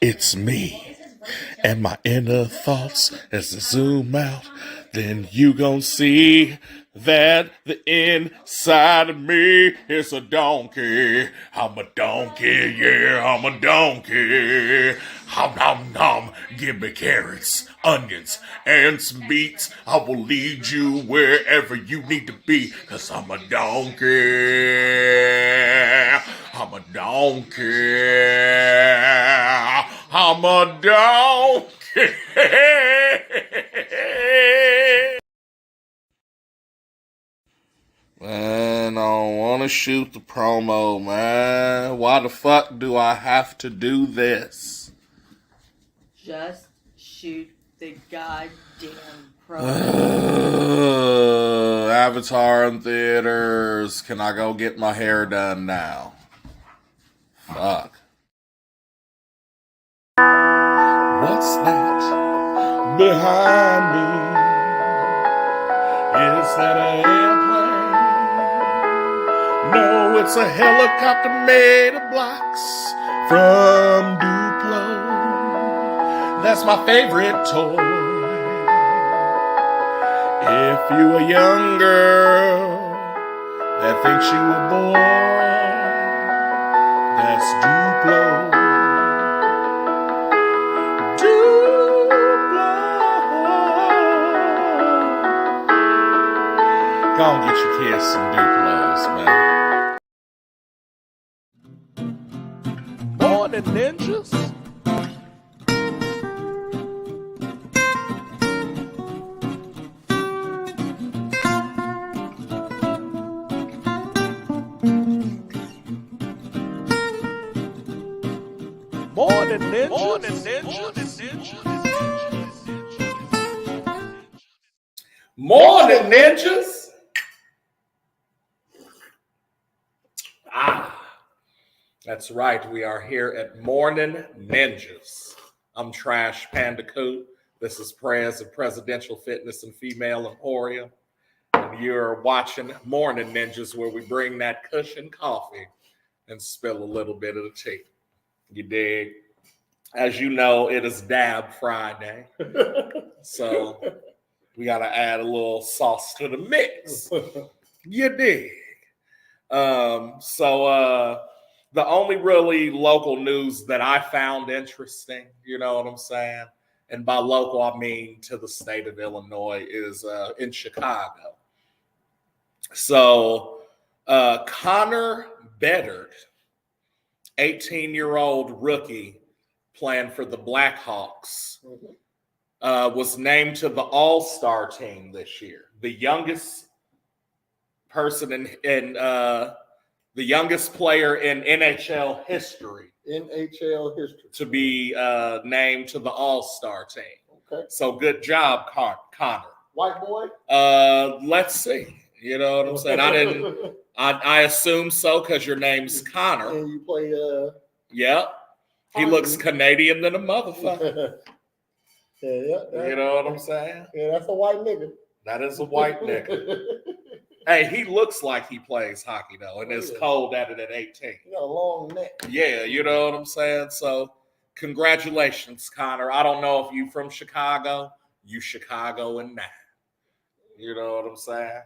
It's me and my inner thoughts. As I zoom out, then you gon' see that the inside of me is a donkey. I'm a donkey, yeah, I'm a donkey. Hum, hum, hum, give me carrots, onions, and some beets. I will lead you wherever you need to be, cause I'm a donkey. I'm a donkey. I'm a donkey. Man, I don't want to shoot the promo, man. Why the fuck do I have to do this? Just shoot the goddamn promo. Avatar in theaters. Can I go get my hair done now? Fuck. What's that behind me? Is that an airplane? No, it's a helicopter made of blocks from Duplo. That's my favorite toy. If you a young girl that thinks you a boy, that's Duplo. Go on, get your kids some Duplos, man. Morn'n Ninjas. Morn'n Ninjas. Morn'n Ninjas. Morn'n Ninjas. That's right. We are here at Morn'n Ninjas. I'm Trash Panda Coot. This is Prayers of Presidential Fitness and Female Emporium. And you're watching Morn'n Ninjas, where we bring that Kush Koffee and spill a little bit of the tea. You dig? As you know, it is Dab Friday. So we got to add a little sauce to the mix. You dig? The only really local news that I found interesting, you know what I'm saying? And by local, I mean to the state of Illinois, is in Chicago. So Connor Bedard, 18-year-old rookie playing for the Blackhawks, was named to the All-Star team this year. The youngest person in the youngest player in NHL history. To be named to the All-Star team. Okay. So good job, Connor. White boy? Let's see. You know what I'm saying? I assume so because your name's Connor. And you play Yep. He looks Canadian than a motherfucker. Yeah. You know what I'm saying? Yeah, that's a white nigga. That is a white nigga. Hey, he looks like he plays hockey, though, and is cold at it at 18. He got a long neck. Yeah, you know what I'm saying? So, congratulations, Connor. I don't know if you from Chicago. You Chicagoan now. You know what I'm saying?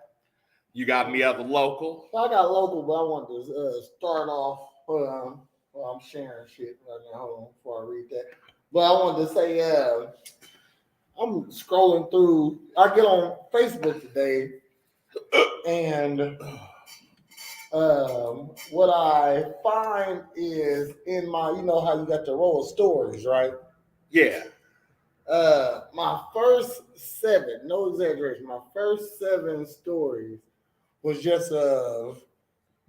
You got any other local? I got local, but I want to start off. Well, I'm sharing shit right now. Hold on before I read that. But I wanted to say, I'm scrolling through. I get on Facebook today, and what I find is in my, you know how you got the roll of stories, right? Yeah. My first 7, no exaggeration, my first 7 stories was just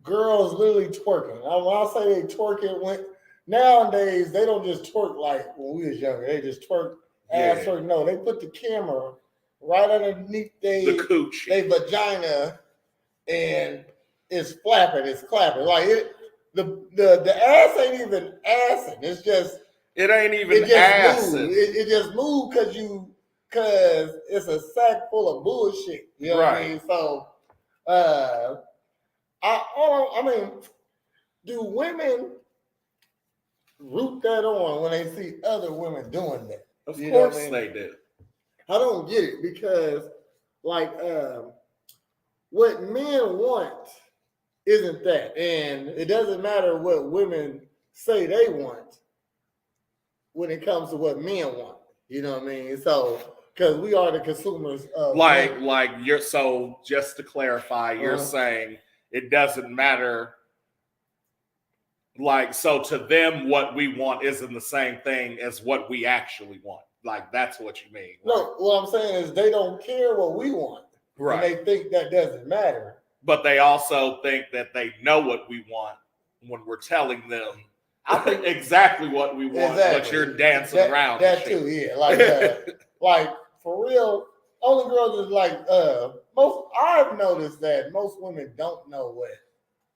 girls literally twerking. When I say they twerking, nowadays they don't just twerk like when we was younger. They just twerk ass twerk. No, they put the camera right underneath the coochie, their vagina, and it's flapping, it's clapping. Like the ass ain't even assing. It's just it ain't even assing. It just moved because it's a sack full of bullshit. You know what I mean? So I mean, do women root that on when they see other women doing that. Of You know course what I mean? they do. I don't get it because, like, what men want isn't that, and it doesn't matter what women say they want when it comes to what men want. You know what I mean? So, because we are the consumers of men. Like you're so just to clarify, you're saying it doesn't matter. Like, so to them, what we want isn't the same thing as what we actually want. Like, that's what you mean. Right? No, what I'm saying is they don't care what we want. Right. And they think that doesn't matter. But they also think that they know what we want when we're telling them I think exactly what we want, Exactly. but you're dancing around. That too, yeah. Like for real, only girls is like most. I've noticed that most women don't know what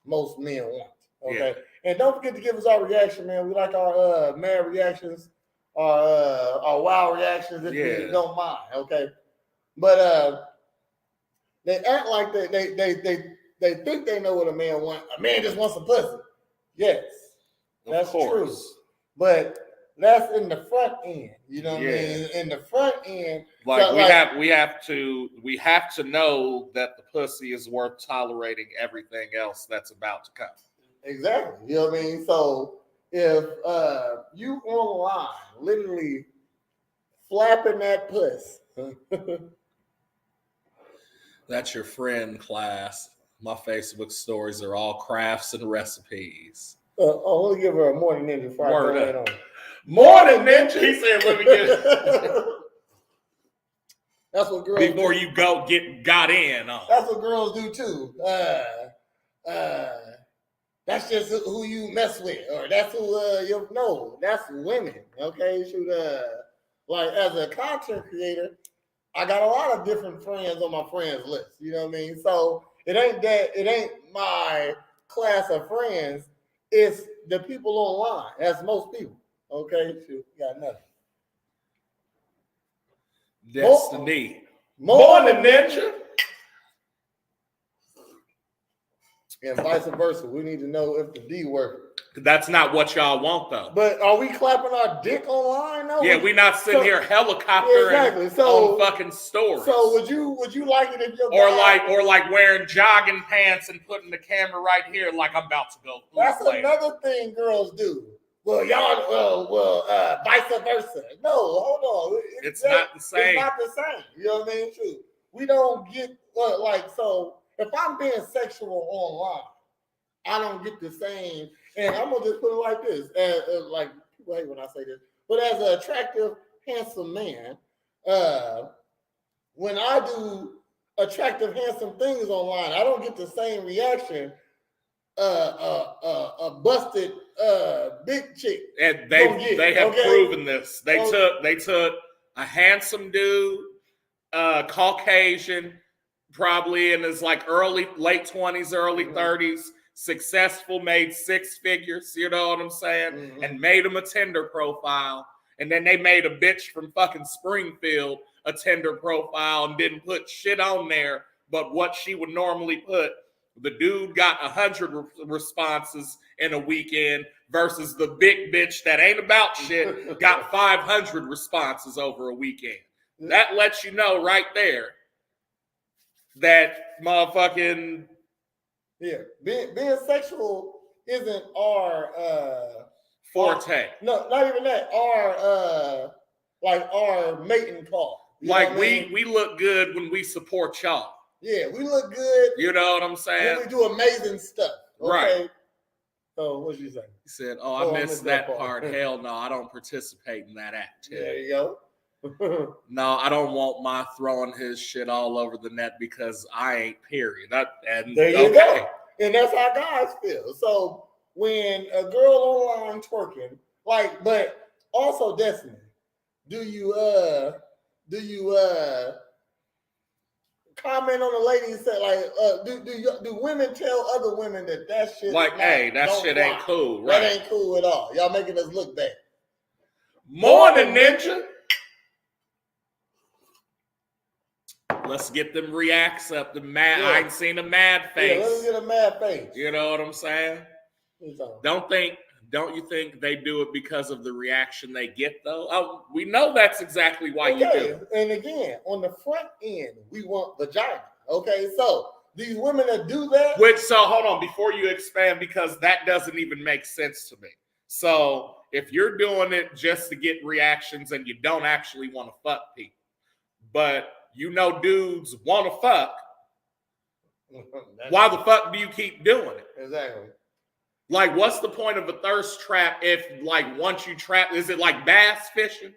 most men want. Okay, and don't forget to give us our reaction, man. We like our mad reactions, our wow reactions if you don't mind. Okay, but they act like they think they know what a man wants. A man just wants a pussy. Yes, that's true. But that's in the front end. You know what I mean? In the front end, like so, we have to know that the pussy is worth tolerating everything else that's about to come. Exactly. You know what I mean? So if you online literally flapping that puss. That's your friend class. My Facebook stories are all crafts and recipes. Let me give her a Morn'n Ninja before I go right on. Morn'n Ninja. He said, "Let me get." That's what girls before do. You got in. That's what girls do too. That's just who you mess with, or that's who you know. That's women. Okay, shoot. Like as a content creator, I got a lot of different friends on my friends list. You know what I mean? So it ain't my class of friends. It's the people online. That's most people. Okay, shoot, got nothing. Destiny. Morn'n Ninja. And vice versa. We need to know if the D working. That's not what y'all want, though. But are we clapping our dick online? No. Yeah, we're not sitting here helicoptering on fucking stories. So would you like it if your or like wearing jogging pants and putting the camera right here like I'm about to go? That's another thing girls do. Well, y'all, vice versa. No, hold on. It's not the same. It's not the same. You know what I mean? True. We don't get so. If I'm being sexual online, I don't get the same. And I'm gonna just put it like this: like people hate when I say this, but as an attractive, handsome man, when I do attractive, handsome things online, I don't get the same reaction. A busted big chick. And they have proven this. They took a handsome dude, Caucasian, probably in his like late 20s, early 30s, successful, made six figures, you know what I'm saying? And made him a Tinder profile. And then they made a bitch from fucking Springfield a Tinder profile and didn't put shit on there but what she would normally put. The dude got 100 responses in a weekend versus the big bitch that ain't about shit got 500 responses over a weekend. That lets you know right there that motherfucking being sexual isn't our forte. No, not even that. Our mating call. Like we look good when we support y'all. Yeah, we look good. You know what I'm saying? When we do amazing stuff. Okay? Right. So what'd you say? He said, I missed that part. Hell no, I don't participate in that activity. There you go. No, I don't want my throwing his shit all over the net because I ain't, period. There you go. And that's how guys feel. So when a girl online twerking, but also Destiny, do you comment on the ladies that do women tell other women that shit hey, that shit ain't cool, right? That ain't cool at all. Y'all making us look bad. Morn'n Ninja. Let's get them reacts up. The mad. I ain't seen a mad face. Yeah, let's get a mad face. You know what I'm saying? Don't think don't you think they do it because of the reaction they get, though? Oh, we know that's exactly why you do it. And again, on the front end, we want vagina. Okay, so these women that do that. So hold on, before you expand, because that doesn't even make sense to me. So if you're doing it just to get reactions and you don't actually want to fuck people, but you know dudes want to fuck, why the fuck do you keep doing it? Exactly. Like, what's the point of a thirst trap if, like, once you trap, is it like bass fishing?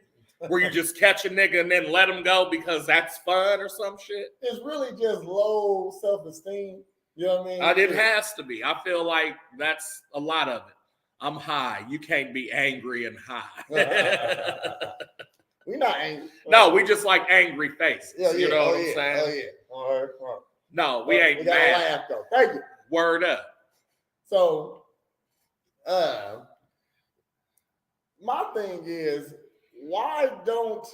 Where you just catch a nigga and then let him go because that's fun or some shit? It's really just low self-esteem. You know what I mean? It has to be. I feel like that's a lot of it. I'm high. You can't be angry and high. We're not angry. No, we just like angry faces. You know what I'm saying? Oh, yeah. All right. No, we ain't we gotta mad. laugh, though. Thank you. Word up. So, my thing is, why don't,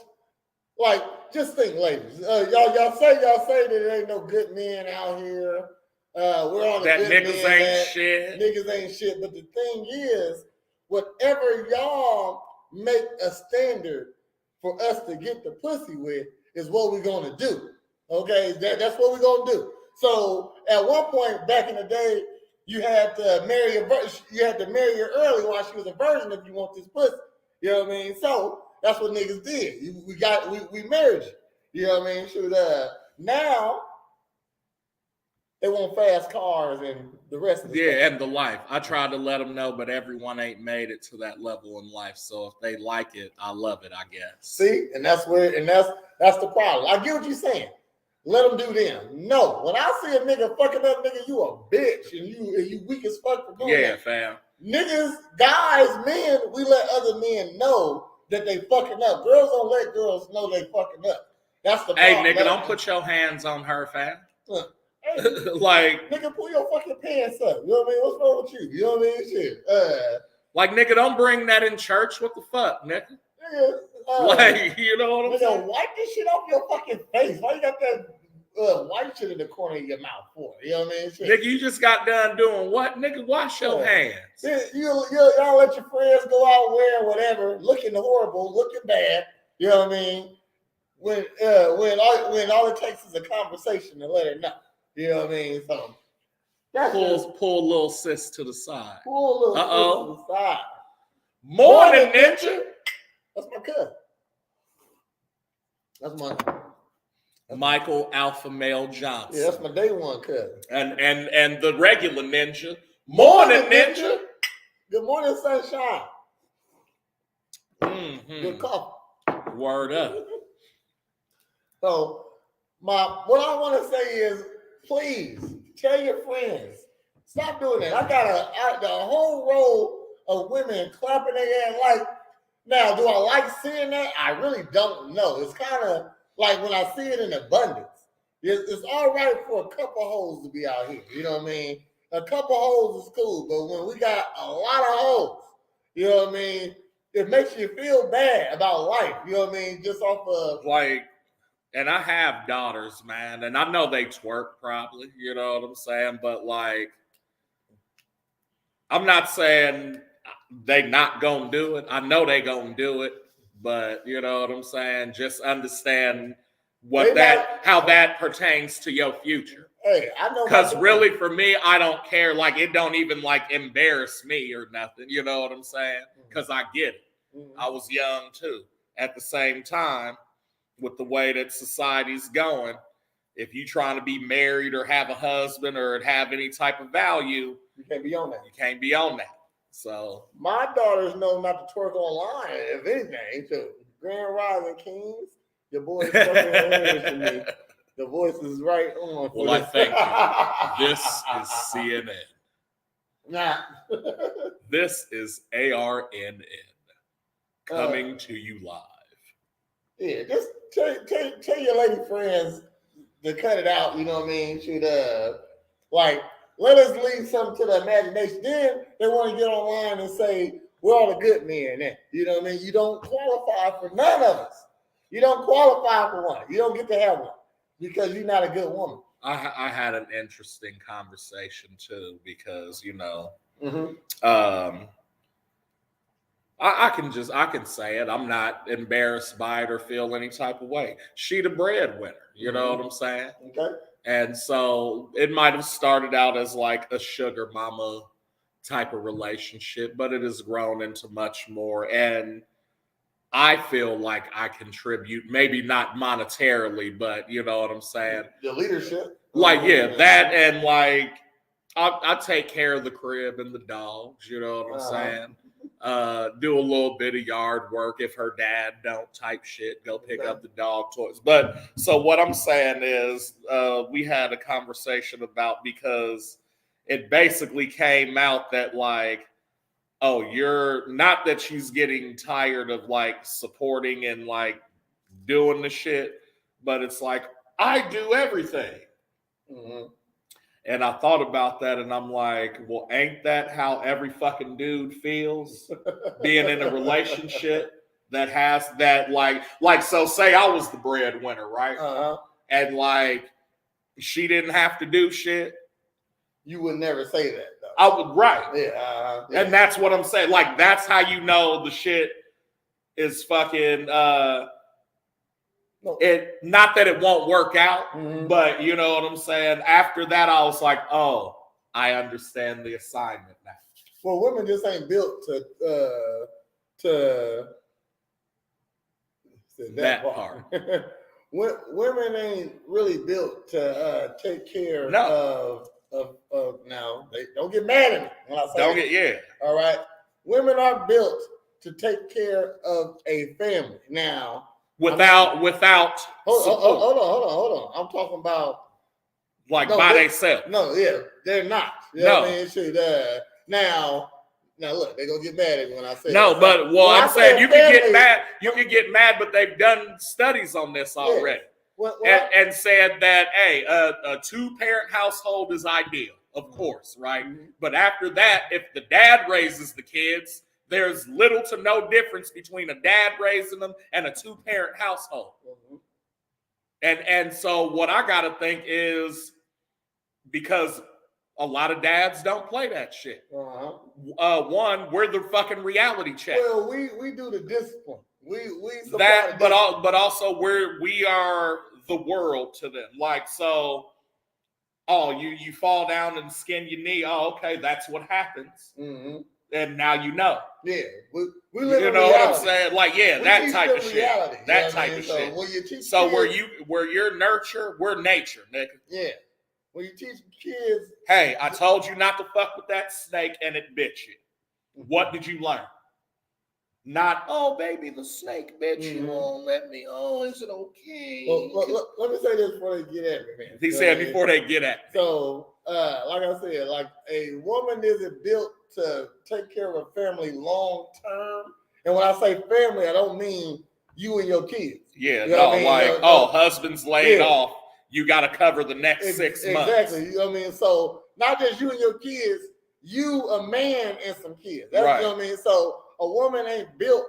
like, just think, ladies. Y'all say that there ain't no good men out here. We're on that good niggas men, ain't shit. Niggas ain't shit. But the thing is, whatever y'all make a standard for us to get the pussy with is what we're gonna do. Okay, that's what we're gonna do. So at one point back in the day, you had to marry her early while she was a virgin if you want this pussy. You know what I mean? So that's what niggas did. We married you. You know what I mean? Shoot, now they want fast cars and the rest of the stuff. And the life. I tried to let them know, but everyone ain't made it to that level in life. So if they like it, I love it, I guess. See, and that's the problem. I get what you're saying. Let them do them. No, when I see a nigga fucking up, nigga, you a bitch and you weak as fuck for doing that. Yeah, fam. Niggas, guys, men, we let other men know that they fucking up. Girls don't let girls know they fucking up. That's the problem. Hey, nigga, don't put your hands on her, fam. Hey, like, nigga, pull your fucking pants up. You know what I mean? What's wrong with you? You know what I mean? Shit. Like, nigga, don't bring that in church. What the fuck, nigga? Nigga, like, you know what I'm saying? Nigga, wipe this shit off your fucking face. Why you got that white shit in the corner of your mouth for? You know what I mean? Shit. Nigga, you just got done doing what? Nigga, wash your hands. Y'all let your friends go out wearing whatever, looking horrible, looking bad. You know what I mean? When all it takes is a conversation to let her know. You know what I mean? So pull little sis to the side. Pull little sis to the side. Morn'n Ninja. That's my cousin. That's my Michael Alpha Male Johnson. Yeah, that's my day one cousin. And the regular ninja. Morn'n Ninja. Good morning, sunshine. Mm-hmm. Good coffee. Word up. So what I want to say is, please tell your friends, stop doing that. I got the whole row of women clapping their hands. Like, now, do I like seeing that? I really don't know. It's kind of like when I see it in abundance. It's all right for a couple hoes to be out here. You know what I mean? A couple hoes is cool, but when we got a lot of hoes, you know what I mean? It makes you feel bad about life. You know what I mean? Just off of like. And I have daughters, man, and I know they twerk probably, you know what I'm saying? But, like, I'm not saying they not gonna do it. I know they gonna do it, but, you know what I'm saying? Just understand how that pertains to your future. Hey, I know. Because really, for me, I don't care. Like, it don't even, like, embarrass me or nothing, you know what I'm saying? Because I get it. Mm-hmm. I was young, too. At the same time, with the way that society's going, if you trying to be married or have a husband or have any type of value, you can't be on that. You can't be on that. So my daughters know not to twerk online, if anything. So Grand Rising Kings, your boy's fucking hilarious to me. The voice is right on. Well, I thank you. This is CNN. Nah. This is ARNN coming to you live. Yeah, just tell your lady friends to cut it out. You know what I mean? Let us leave something to the imagination. Then they want to get online and say we're all the good men. Then you know what I mean? You don't qualify for none of us. You don't qualify for one. You don't get to have one because you're not a good woman. I had an interesting conversation too because I can say it. I'm not embarrassed by it or feel any type of way. She the breadwinner. You know what I'm saying? Okay. And so it might have started out as like a sugar mama type of relationship, but it has grown into much more. And I feel like I contribute, maybe not monetarily, but you know what I'm saying? The leadership. Like, yeah, that and like I take care of the crib and the dogs, you know what I'm saying? Do a little bit of yard work if her dad don't type shit, go pick up the dog toys. But so what I'm saying is we had a conversation about, because it basically came out that like, oh, you're not, that she's getting tired of like supporting and like doing the shit, but it's like, I do everything. Mm-hmm. And I thought about that and I'm like, well, ain't that how every fucking dude feels being in a relationship that has that like so say I was the breadwinner, right? And like she didn't have to do shit. You would never say that though. I would, right. Yeah. And that's what I'm saying. Like that's how you know the shit is fucking it, not that it won't work out, but you know what I'm saying? After that, I was like, oh, I understand the assignment now. Well, women just ain't built to that part. Women ain't really built to take care of now. They don't get mad at me when I say that. All right. Women are built to take care of a family. Now, without hold on. I'm talking about like by themselves. No, yeah, they're not. You know what I mean? Shoot, now look, they're gonna get mad at me when I say no, that. but well, I'm saying you can get mad. You can get mad, but they've done studies on this already, and said that hey, a 2-parent household is ideal, of course, right? But after that, if the dad raises the kids, there's little to no difference between a dad raising them and a 2-parent household. And so what I gotta think is, because a lot of dads don't play that shit. One, we're the fucking reality check. Well, we do the discipline. We that, but also we are the world to them. Like so, oh, you fall down and skin your knee. Oh, okay, that's what happens. And now you know. Yeah, we live you in know reality. what I'm saying? Like, yeah, we that type of reality, shit. That type of shit. When you teach so kids, where you're nurture, we're nature, nigga. Yeah. When you teach kids, hey, I told you not to fuck with that snake and it bit you. What did you learn? Not, oh baby, the snake bit you. Won't let me. Oh, is it okay? Well, let me say this before they get at me, man. He said before they get at me. So, like I said, like a woman isn't built to take care of a family long term. And when I say family, I don't mean you and your kids. Yeah, you know I mean? Like, husband's laid off. You got to cover the next 6 months. Exactly. You know what I mean? So not just you and your kids, you, a man, and some kids. That's right. You know what I mean? So a woman ain't built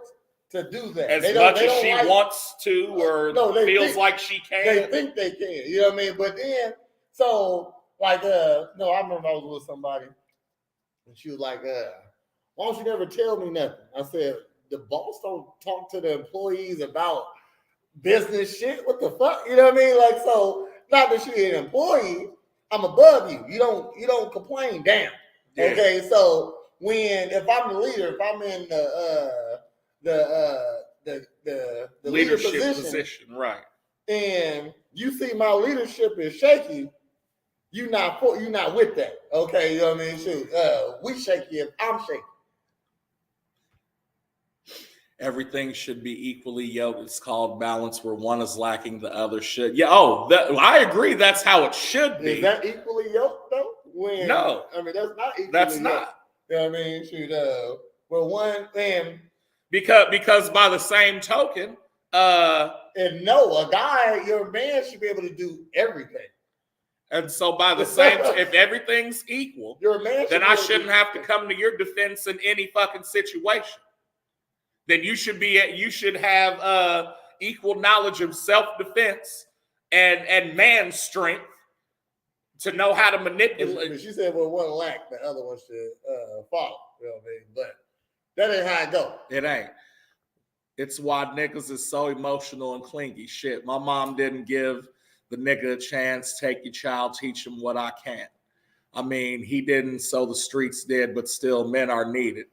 to do that. As much as she wants to or feels like she can. They think they can. You know what I mean? But then, so like, I remember I was with somebody and she was like, why don't you never tell me nothing? I said, the boss don't talk to the employees about business shit. What the fuck? You know what I mean? Like, so not that she's an employee, I'm above you. You don't complain. Damn. Yeah. Okay, so if I'm the leader, if I'm in the leadership position, right? And you see my leadership is shaky, you not with that. Okay, you know what I mean? Shoot, we shaky if I'm shaky. Everything should be equally yoked. It's called balance. Where one is lacking, the other should. Yeah. Oh, I agree. That's how it should be. Is that equally yoked though? No. I mean, that's not equally That's yoked. not. You know what I mean? Shoot, well, one thing. Because by the same token, and no, your man should be able to do everything. And so by the same, if everything's equal, your man then I shouldn't have to come to your defense in any fucking situation. Then you should have equal knowledge of self-defense and man strength to know how to manipulate. She said, well, one lack, the other one should follow. You know what I mean? That ain't how it go. It ain't. It's why niggas is so emotional and clingy. Shit, my mom didn't give the nigga a chance. Take your child, teach him what I can. I mean, he didn't, so the streets did, but still, men are needed.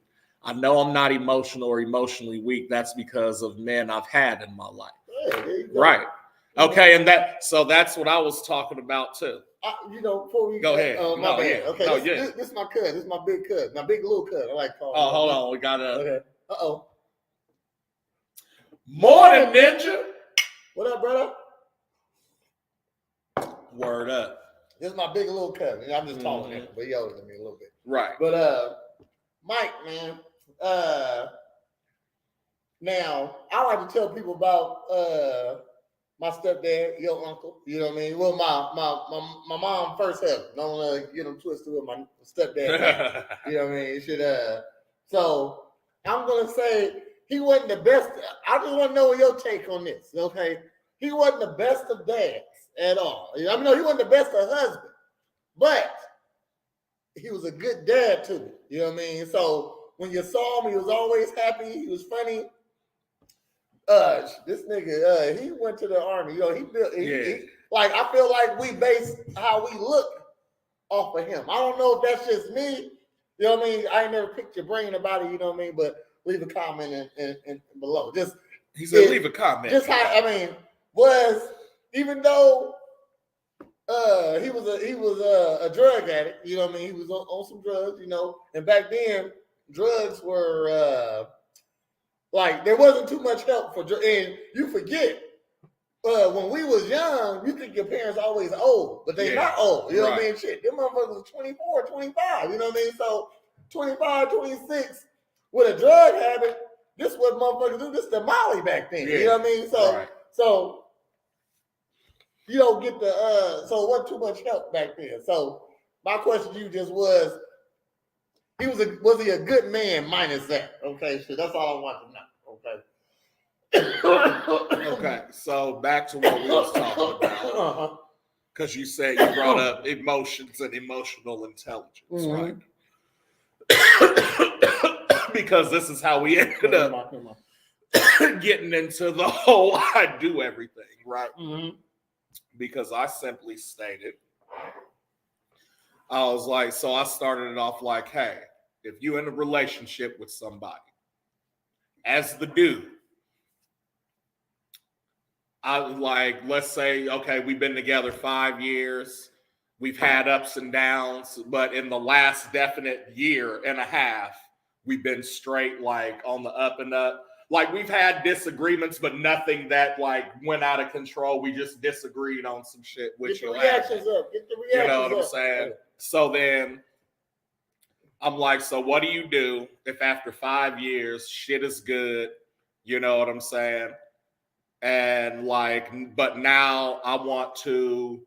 I know I'm not emotional or emotionally weak. That's because of men I've had in my life. Yeah, there you go. Right. Okay, and that's what I was talking about too. Before we Go ahead. my bad. Yeah. Okay, No, this is my cousin. This is my big cousin. My big little cousin. I like calling him. Oh, hold on. We gotta. Okay. Uh-oh. Morn'n Ninja. What up, brother? Word up. This is my big little cousin. I'm just talking to him, but he older than me a little bit. Right. But Mike, man. Now I like to tell people about my stepdad, your uncle. You know what I mean? Well, my mom first husband. Don't want to get them twisted with my stepdad. You know what I mean? So I'm gonna say he wasn't the best. I just want to know your take on this. Okay, he wasn't the best of dads at all. I mean, no, he wasn't the best of husband, but he was a good dad to me. You know what I mean? So when you saw him, he was always happy. He was funny. This nigga, he went to the army. You know, he built. Like I feel like we base how we look off of him. I don't know if that's just me. You know what I mean? I ain't never picked your brain about it. You know what I mean? But leave a comment in below. He said, leave a comment. Just how I mean was even though he was a drug addict. You know what I mean? He was on some drugs. You know, and back then drugs were. Like there wasn't too much help for, and you forget when we was young, you think your parents always old, but they not old. You know what I mean? Shit, them motherfuckers was 24, 25. You know what I mean? So 25, 26 with a drug habit, this what motherfuckers do. This the Molly back then. You know what I mean? So you don't get the so it wasn't too much help back then. So my question to you just was was he a good man minus that? Okay, so that's all I want to know. Okay. Okay, so back to what we was talking about. Because you said you brought up emotions and emotional intelligence, right? Because this is how we ended up getting into the whole I do everything, right? Because I simply stated, I was like, so I started it off like, hey, if you're in a relationship with somebody, as the dude, I like, let's say, okay, we've been together 5 years. We've had ups and downs, but in the last definite year and a half, we've been straight, like on the up and up. Like we've had disagreements, but nothing that like went out of control. We just disagreed on some shit. Get the reactions up. You know what I'm saying? So then I'm like, so what do you do if after 5 years shit is good? You know what I'm saying? And like, but now I want to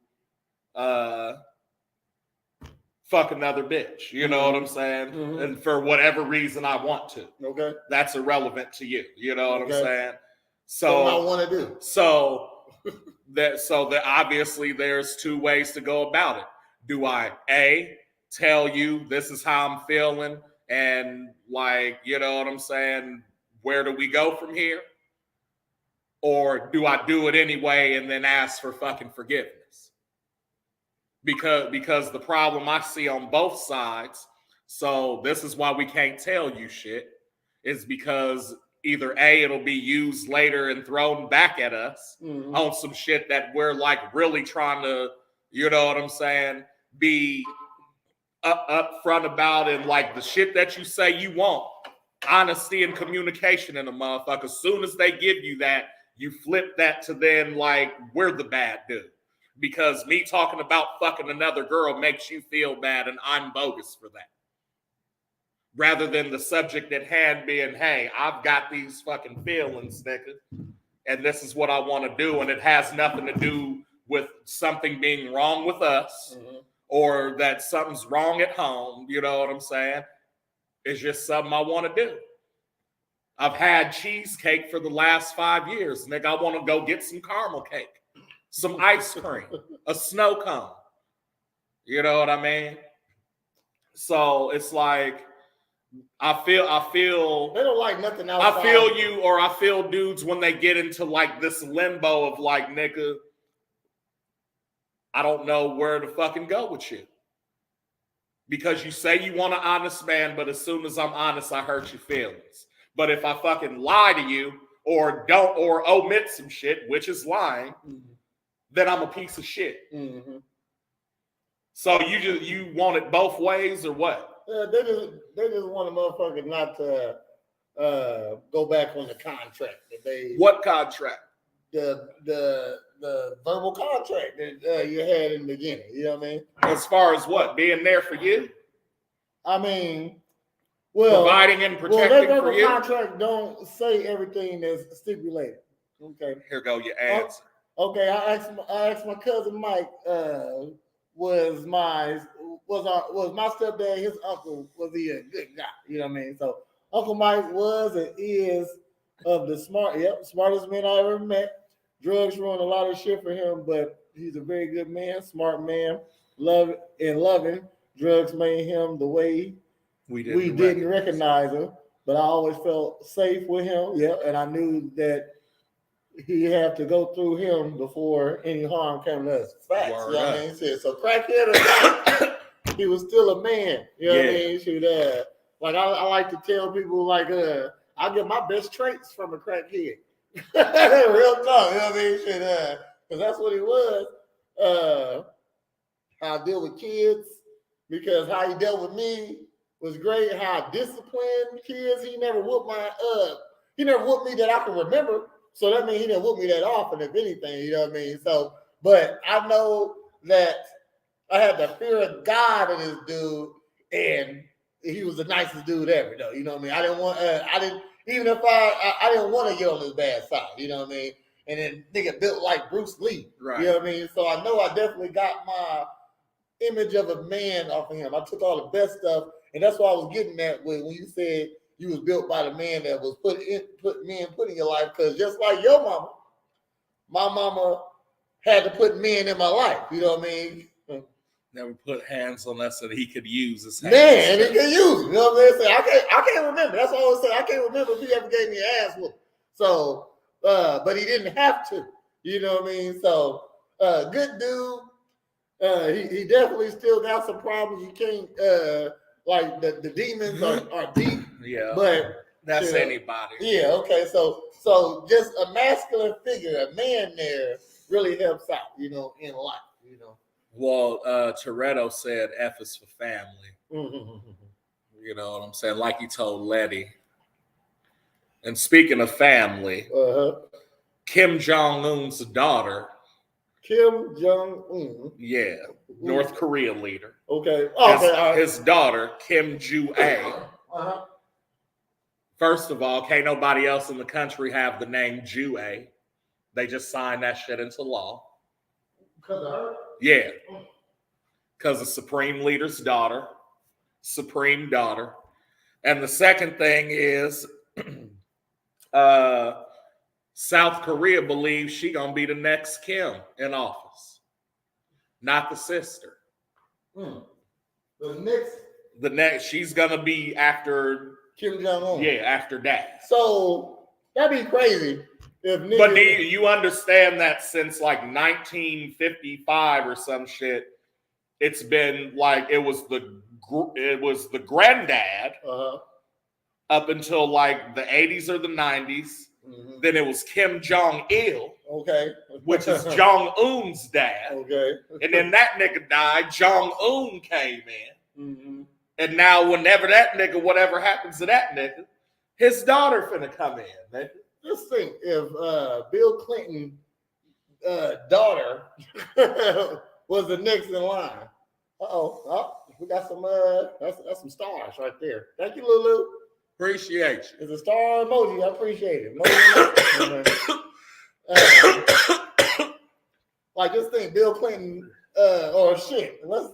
fuck another bitch. You know what I'm saying? And for whatever reason I want to. Okay. That's irrelevant to you. You know what I'm saying? So what I want to do. So that obviously there's two ways to go about it. Do I tell you this is how I'm feeling and like, you know what I'm saying? Where do we go from here? Or do I do it anyway and then ask for fucking forgiveness? Because the problem I see on both sides, so this is why we can't tell you shit, is because either it'll be used later and thrown back at us on some shit that we're like really trying to, you know what I'm saying, be up front about, and like the shit that you say you want, honesty and communication in a motherfucker. As soon as they give you that, you flip that to then like we're the bad dude. Because me talking about fucking another girl makes you feel bad and I'm bogus for that. Rather than the subject at hand being, hey, I've got these fucking feelings, nigga, and this is what I want to do, and it has nothing to do with something being wrong with us or that something's wrong at home, you know what I'm saying? It's just something I want to do. I've had cheesecake for the last 5 years, nigga. I want to go get some caramel cake, some ice cream, a snow cone. You know what I mean? So it's like, I feel They don't like nothing outside. I feel you, or I feel dudes when they get into like this limbo of like, nigga, I don't know where to fucking go with you. Because you say you want an honest man, but as soon as I'm honest, I hurt your feelings. But if I fucking lie to you or don't or omit some shit, which is lying, then I'm a piece of shit. Mm-hmm. So you want it both ways or what? They just want a motherfucker not to go back on the contract that they. What contract? The verbal contract that you had in the beginning. You know what I mean? As far as what? Being there for you? I mean, well, providing and protecting that verbal for you? contract don't say everything that's stipulated. Okay. Here go your answer. Okay, I asked my cousin Mike, was my stepdad, his uncle, was he a good guy? You know what I mean? So Uncle Mike was and is of the smartest man I ever met. Drugs ruined a lot of shit for him, but he's a very good man, smart man, loving. Drugs made him the way we didn't recognize him, but I always felt safe with him. Yeah, and I knew that he had to go through him before any harm came to us. Facts, you know what I mean? So crackhead or not, he was still a man. You know what I mean? Like I like to tell people, like, I get my best traits from a crackhead. Real talk, you know what I mean? Because that's what he was. How I deal with kids, because how he dealt with me was great. How I disciplined kids. He never whooped me that I can remember. So that means he didn't whoop me that often, if anything, you know what I mean? So, but I know that I had the fear of God in this dude, and he was the nicest dude ever, though. You know what I mean? I didn't want to get on his bad side, you know what I mean? And then nigga built like Bruce Lee, right? You know what I mean? So I know I definitely got my image of a man off of him. I took all the best stuff, and that's what I was getting at when you said you was built by the man that was put in your life. Because just like your mama, my mama had to put men in my life. You know what I mean? Never put hands on us that he could use his hands. Man, he could use. You know what I'm saying? I can't remember. That's what I always say. I can't remember if he ever gave me an ass whoop. So, but he didn't have to. You know what I mean? So, good dude. He definitely still got some problems. You can't like the demons are deep. Yeah, but that's anybody. Yeah, okay. So just a masculine figure, a man there, really helps out, you know, in life, you know. Well, Toretto said F is for family. Mm-hmm. You know what I'm saying? Like he told Letty. And speaking of family, Kim Jong-un's daughter. Kim Jong-un. Yeah, North Korea leader. Okay. His daughter, Kim Ju-a. First of all, can't nobody else in the country have the name Ju-a. They just signed that shit into law. Because of her? Yeah. Because the supreme leader's daughter. Supreme daughter. And the second thing is South Korea believes she gonna be the next Kim in office. Not the sister. The next, she's gonna be after Kim Jong-un. Yeah, after that. So that'd be crazy. But do you understand that since like 1955 or some shit, it's been like it was the granddad up until like the 80s or the 90s. Mm-hmm. Then it was Kim Jong-il, which is Jong-un's dad. And then that nigga died. Jong-un came in. Mm-hmm. And now whenever that nigga, whatever happens to that nigga, his daughter finna come in, nigga. Just think if Bill Clinton's daughter was the next in line. We got some that's some stars right there. Thank you, Lulu. Appreciate you. It's a star emoji. I appreciate it. Like just think, Bill Clinton or shit. Let's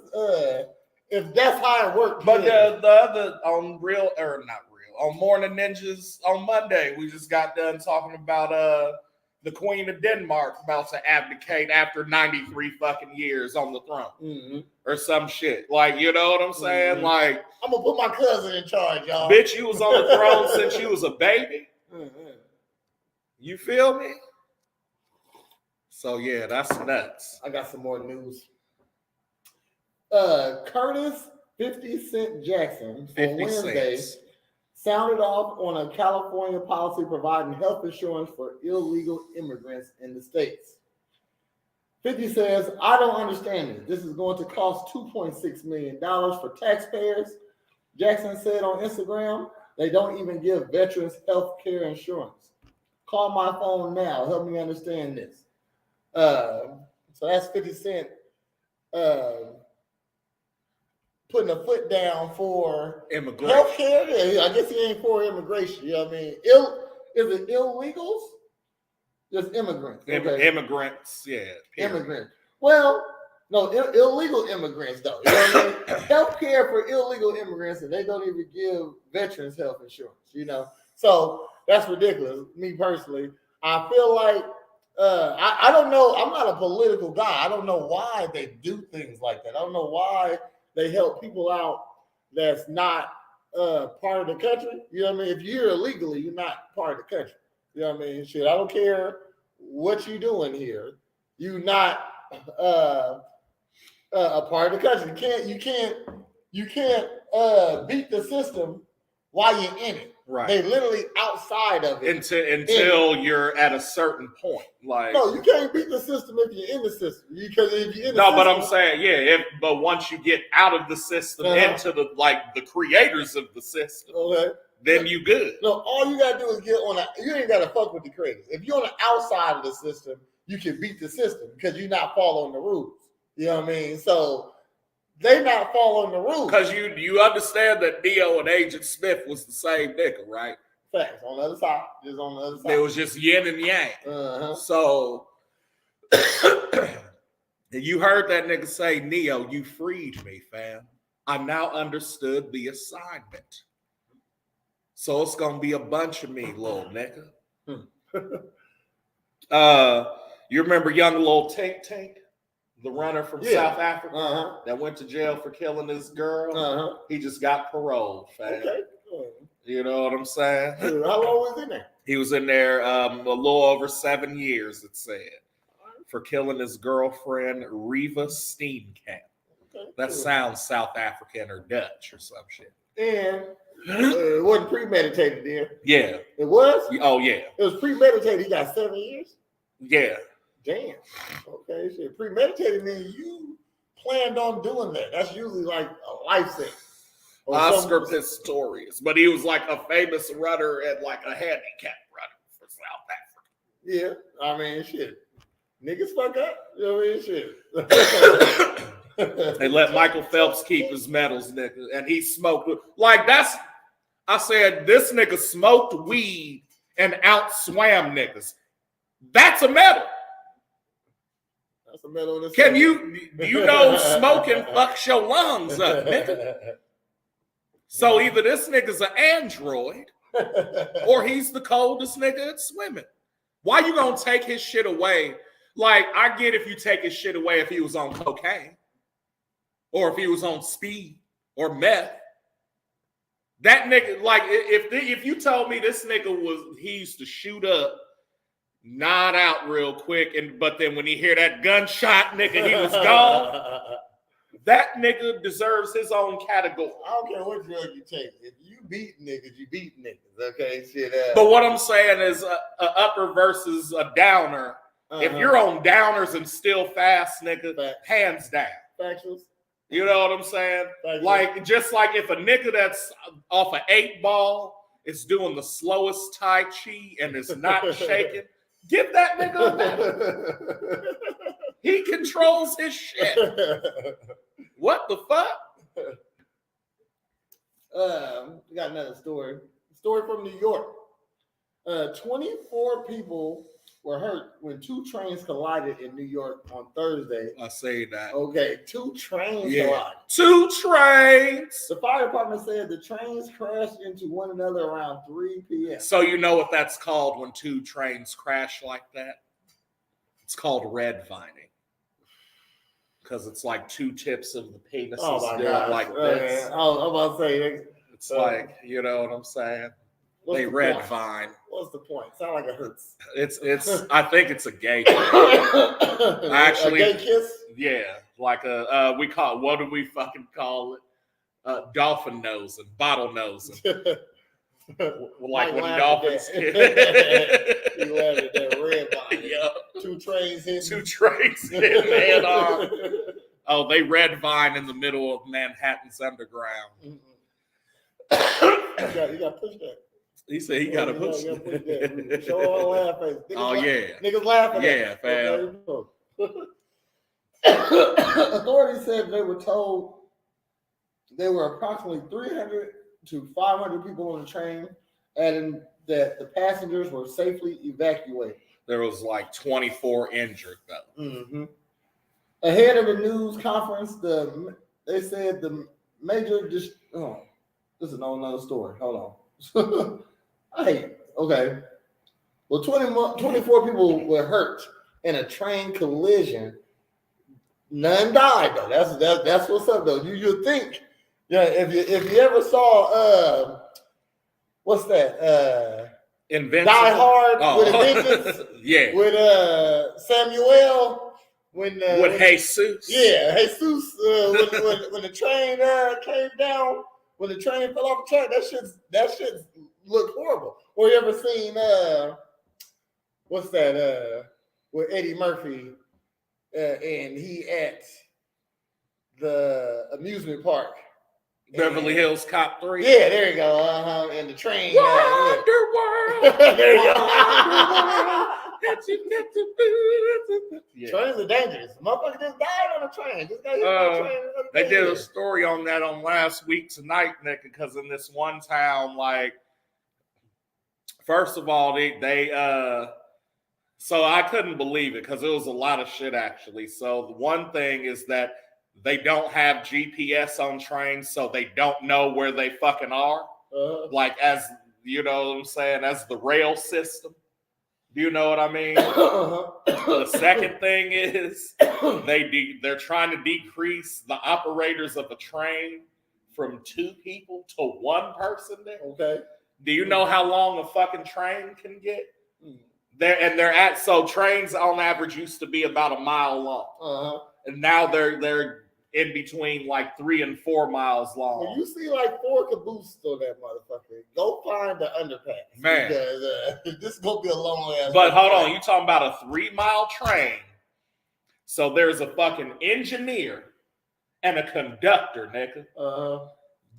if that's how it worked. But the other on Morn'n Ninjas on Monday, we just got done talking about the Queen of Denmark about to abdicate after 93 fucking years on the throne or some shit. Like, you know what I'm saying? Like, I'm gonna put my cousin in charge, y'all. bitch, you was on the throne since you was a baby. You feel me? So yeah, that's nuts. I got some more news. Curtis 50 Cent Jackson on Wednesday sounded off on a California policy providing health insurance for illegal immigrants in the states. 50 says, I don't understand it. This is going to cost $2.6 million for taxpayers. Jackson said on Instagram, they don't even give veterans health care insurance. Call my phone now. Help me understand this. So that's 50 Cent putting a foot down for immigration. Health care. Yeah, I guess he ain't for immigration. You know what I mean? Is it illegals? Just immigrants. Okay. Immigrants, yeah. Period. Immigrants. Well, no, illegal immigrants though. You know what I mean? Health care for illegal immigrants, and they don't even give veterans health insurance. You know, so that's ridiculous. Me personally, I feel like I don't know. I'm not a political guy. I don't know why they do things like that. I don't know why they help people out that's not part of the country. You know what I mean? If you're here illegally, you're not part of the country. You know what I mean? Shit, I don't care what you doing here. You're not a part of the country. You can't beat the system while you're in it. Right. They literally outside of it until you're at a certain point. Like, no, you can't beat the system if you're in the system. Because if you're in the no, system, but I'm saying, yeah. But once you get out of the system into the creators of the system, then you good. No, all you gotta do is get on. You ain't gotta fuck with the creators. If you're on the outside of the system, you can beat the system because you're not following the rules. You know what I mean? So they not following the rules. Because you understand that Neo and Agent Smith was the same nigga, right? Facts. On the other side. Just on the other side. It was just yin and yang. So you heard that nigga say, Neo, you freed me, fam. I now understood the assignment. So it's gonna be a bunch of me, little nigga. You remember young little Tink Tink? The runner from South Africa that went to jail for killing this girl. He just got paroled, fam. Okay. You know what I'm saying? How long was he in there? He was in there a little over 7 years, it said, for killing his girlfriend, Reva Steenkamp. Okay. That sounds South African or Dutch or some shit. And it wasn't premeditated then. Yeah. It was? Oh, yeah. It was premeditated. He got 7 years? Yeah. Damn. Okay, shit. Premeditated means you planned on doing that. That's usually like a life sentence. Oscar Pistorius. But he was like a famous runner and like a handicap runner for South Africa. Yeah. I mean, shit. Niggas fuck up. You know what I mean? Shit. They let Michael Phelps keep his medals, nigga. And he smoked. Like, I said, this nigga smoked weed and outswam niggas. That's a medal. That's a medal in the Can you know smoking fucks your lungs up, nigga? So either this nigga's an android or he's the coldest nigga at swimming. Why you gonna take his shit away? Like, I get if you take his shit away if he was on cocaine or if he was on speed or meth. That nigga, like, if you told me this nigga he used to shoot up, nod out real quick, but then when he hear that gunshot, nigga, he was gone. That nigga deserves his own category. I don't care what drug you take. If you beat niggas, you beat niggas. Okay, shit. But what I'm saying is a upper versus a downer. If you're on downers and still fast, nigga, hands down. Factuals. You know what I'm saying? Like, just like if a nigga that's off an 8-ball is doing the slowest Tai Chi and is not shaking, give that nigga a medal. He controls his shit. What the fuck? We got another story. Story from New York. 24 people were hurt when 2 trains collided in New York on Thursday. I say that. Okay, 2 trains collided. 2 trains. The fire department said the trains crashed into one another around 3 p.m. So you know what that's called when 2 trains crash like that? It's called red vining. Because it's like 2 tips of the penises doing like this. I'm about to say, it's like, you know what I'm saying? They red point? vine. What's the point? Sound like it hurts. It's. I think it's a gay thing. Actually, a gay kiss. Yeah, like we call it, what do we fucking call it? Dolphin nosing, bottle nosing. Like when dolphins. You laughed at that red vine. Yeah. 2 trains hitting. 2 trains hitting head on. Oh, they red vine in the middle of Manhattan's underground. You got to push that. He said he got to push that. Show all laugh face. Niggas laughing. Yeah, fam. Authorities said they were told there were approximately 300 to 500 people on the train, adding that the passengers were safely evacuated. There was like 24 injured though. Mm-hmm. Ahead of the news conference, they said the major. This is another story. Hold on. Okay. Well, 24 people were hurt in a train collision. None died though. That's what's up though. You think, yeah? If you ever saw what's that? Invincible. Die Hard with Avengers. Yeah. With Samuel with Jesus. Yeah, Jesus. When the train came down, when the train fell off the track, that shit looked horrible. Or you ever seen what's that? With Eddie Murphy, and he at the amusement park. Beverly Hills Cop 3. Yeah, there you go. And the train. Wonderworld. There you go. Yeah. Trains are dangerous. Motherfucker just died on a train. Just got hit by a train. They did a story on that on last week tonight, Nick, because in this one town, like, first of all, they so I couldn't believe it because it was a lot of shit actually. So the one thing is that they don't have GPS on trains, so they don't know where they fucking are. Like, as you know what I'm saying, as the rail system. Do you know what I mean? The second thing is they're trying to decrease the operators of a train from 2 people to 1 person there. Okay. Do you know how long a fucking train can get? So trains on average used to be about a mile long. And now they're in between like 3 and 4 miles long. When you see like 4 cabooses on that motherfucker, go find the underpass. Man. Because this is going to be a long ass. But hold on, you talking about a 3-mile train. So there's a fucking engineer and a conductor, nigga.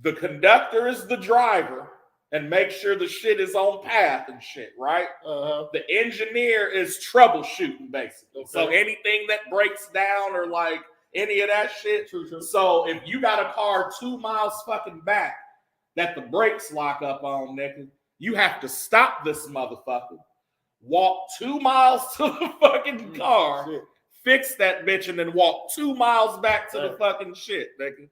The conductor is the driver and make sure the shit is on path and shit, right? The engineer is troubleshooting, basically. Okay. So anything that breaks down or like any of that shit. True. So if you got a car 2 miles fucking back that the brakes lock up on, nigga, you have to stop this motherfucker, walk 2 miles to the fucking car, fix that bitch, and then walk 2 miles back to the fucking shit, nigga.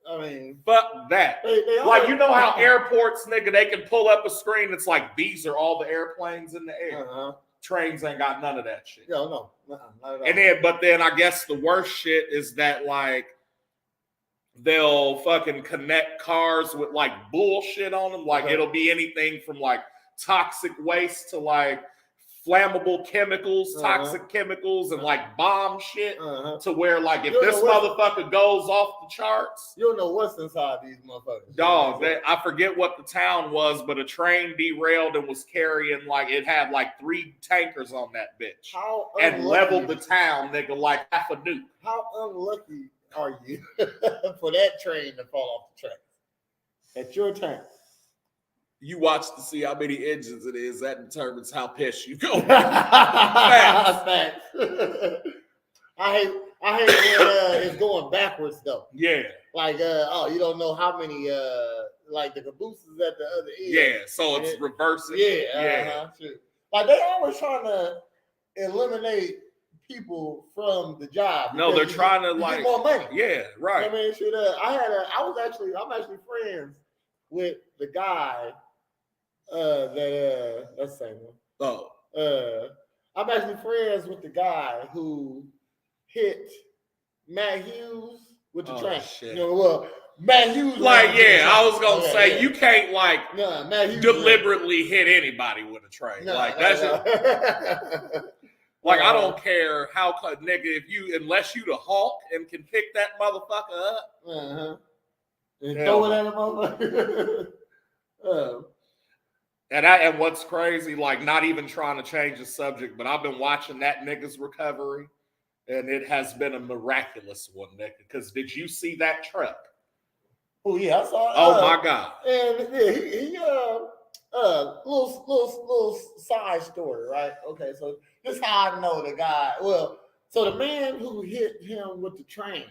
I mean, fuck that. Like, you know how airports, nigga, they can pull up a screen. It's like, these are all the airplanes in the air. Trains ain't got none of that shit. No, not at all. And then I guess the worst shit is that, like, they'll fucking connect cars with like bullshit on them. Like, it'll be anything from like toxic waste to like flammable chemicals, toxic chemicals, and like bomb shit to where, like, if this motherfucker goes off the charts, you don't know what's inside these motherfuckers. Dog, I forget what the town was, but a train derailed and was carrying, like, it had like 3 tankers on that bitch. And leveled the town, nigga, like half a nuke. How unlucky are you for that train to fall off the tracks at your time? You watch to see how many engines it is. That determines how pissed you go. Facts. I hate when it's going backwards though. Yeah. Like you don't know how many like the cabooses at the other end. Yeah. So it's reversing. Yeah. Like they always trying to eliminate people from the job. No, they're trying to you like get more money. Yeah, right. I mean, shit. I'm actually friends with the guy that's the same one. Oh, I'm actually friends with the guy who hit Matt Hughes with the train. shit. You know, well, Matt Hughes. Like, yeah, I was gonna say yeah. you can't like Matt Hughes deliberately hit anybody with a train. That's just like I don't care how nigga unless you the Hulk and can pick that motherfucker up. And throw it at a motherfucker. And what's crazy, like not even trying to change the subject, but I've been watching that nigga's recovery, and it has been a miraculous one, nigga. Because did you see that truck? Oh yeah, I saw it. Oh my God. And yeah, he little side story, right? Okay, so this is how I know the guy. Well, so the man who hit him with the train,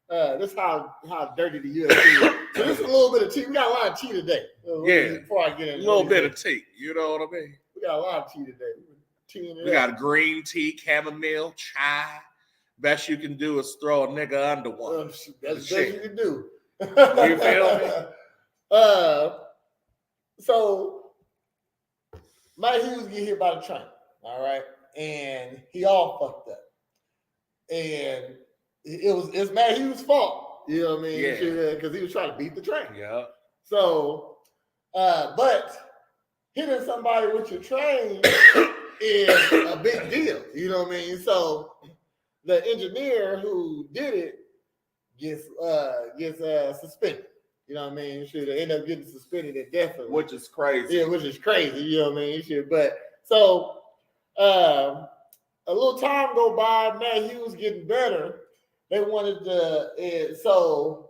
this is how dirty the UFC is. So this is a little bit of tea. We got a lot of tea today. Before I get in, a little bit of tea. You know what I mean? We got a lot of tea today. We got green tea, chamomile, chai. Best you can do is throw a nigga under one. That's the best you can do. You feel me? So Mike Hughes get hit by the train, all right, and he all fucked up, and it's Matt Hughes' fault. You know what I mean? Yeah. Because he was trying to beat the train. Yeah. So, but hitting somebody with your train is a big deal. You know what I mean? So the engineer who did it gets suspended. You know what I mean? Should end up getting suspended indefinitely. Which is crazy. Yeah, which is crazy. You know what I mean? But so a little time go by, Matt Hughes getting better. They wanted to so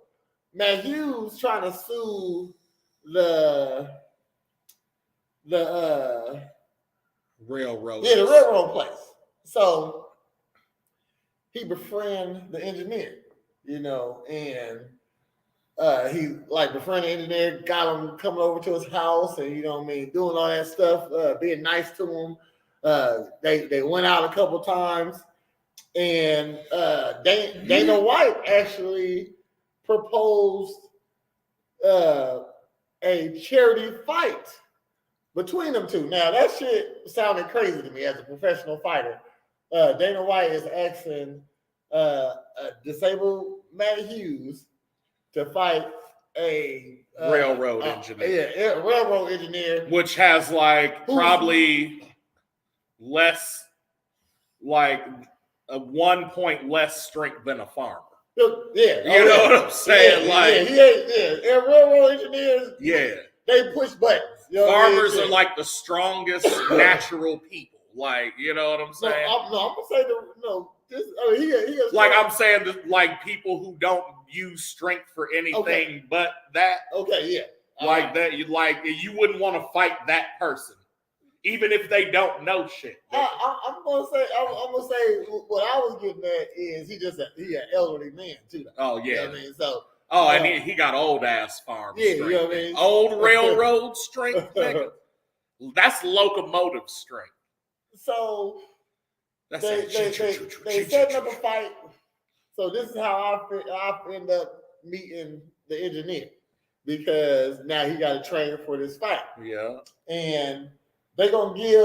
Matt Hughes trying to sue the railroad. Yeah, the railroad place. So he befriend the engineer, you know, and he like befriended the engineer, got him coming over to his house, and you know what I mean, doing all that stuff, being nice to him. They went out a couple times, and Dana White actually proposed a charity fight between them two. Now that shit sounded crazy to me as a professional fighter. Dana White is asking a disabled Matt Hughes to fight a railroad engineer. Yeah, a railroad engineer, which has like probably less, like a 1 point less strength than a farmer. Yeah, you know what I'm saying? And railroad engineers, they push buttons. You know Farmers are like the strongest natural people. Like, you know what I'm saying? I'm gonna say he is like I'm saying that, like people who don't use strength for anything but that. Okay, yeah. Like that, you wouldn't want to fight that person, even if they don't know shit. I'm gonna say what I was getting at is he an elderly man too. Oh yeah. You know what I mean? So and he got old ass farm strength. You know what I mean? Old railroad strength, nigga. That's locomotive strength. So they setting up a fight. So this is how I end up meeting the engineer, because now he got to train for this fight. Yeah. And they're gonna give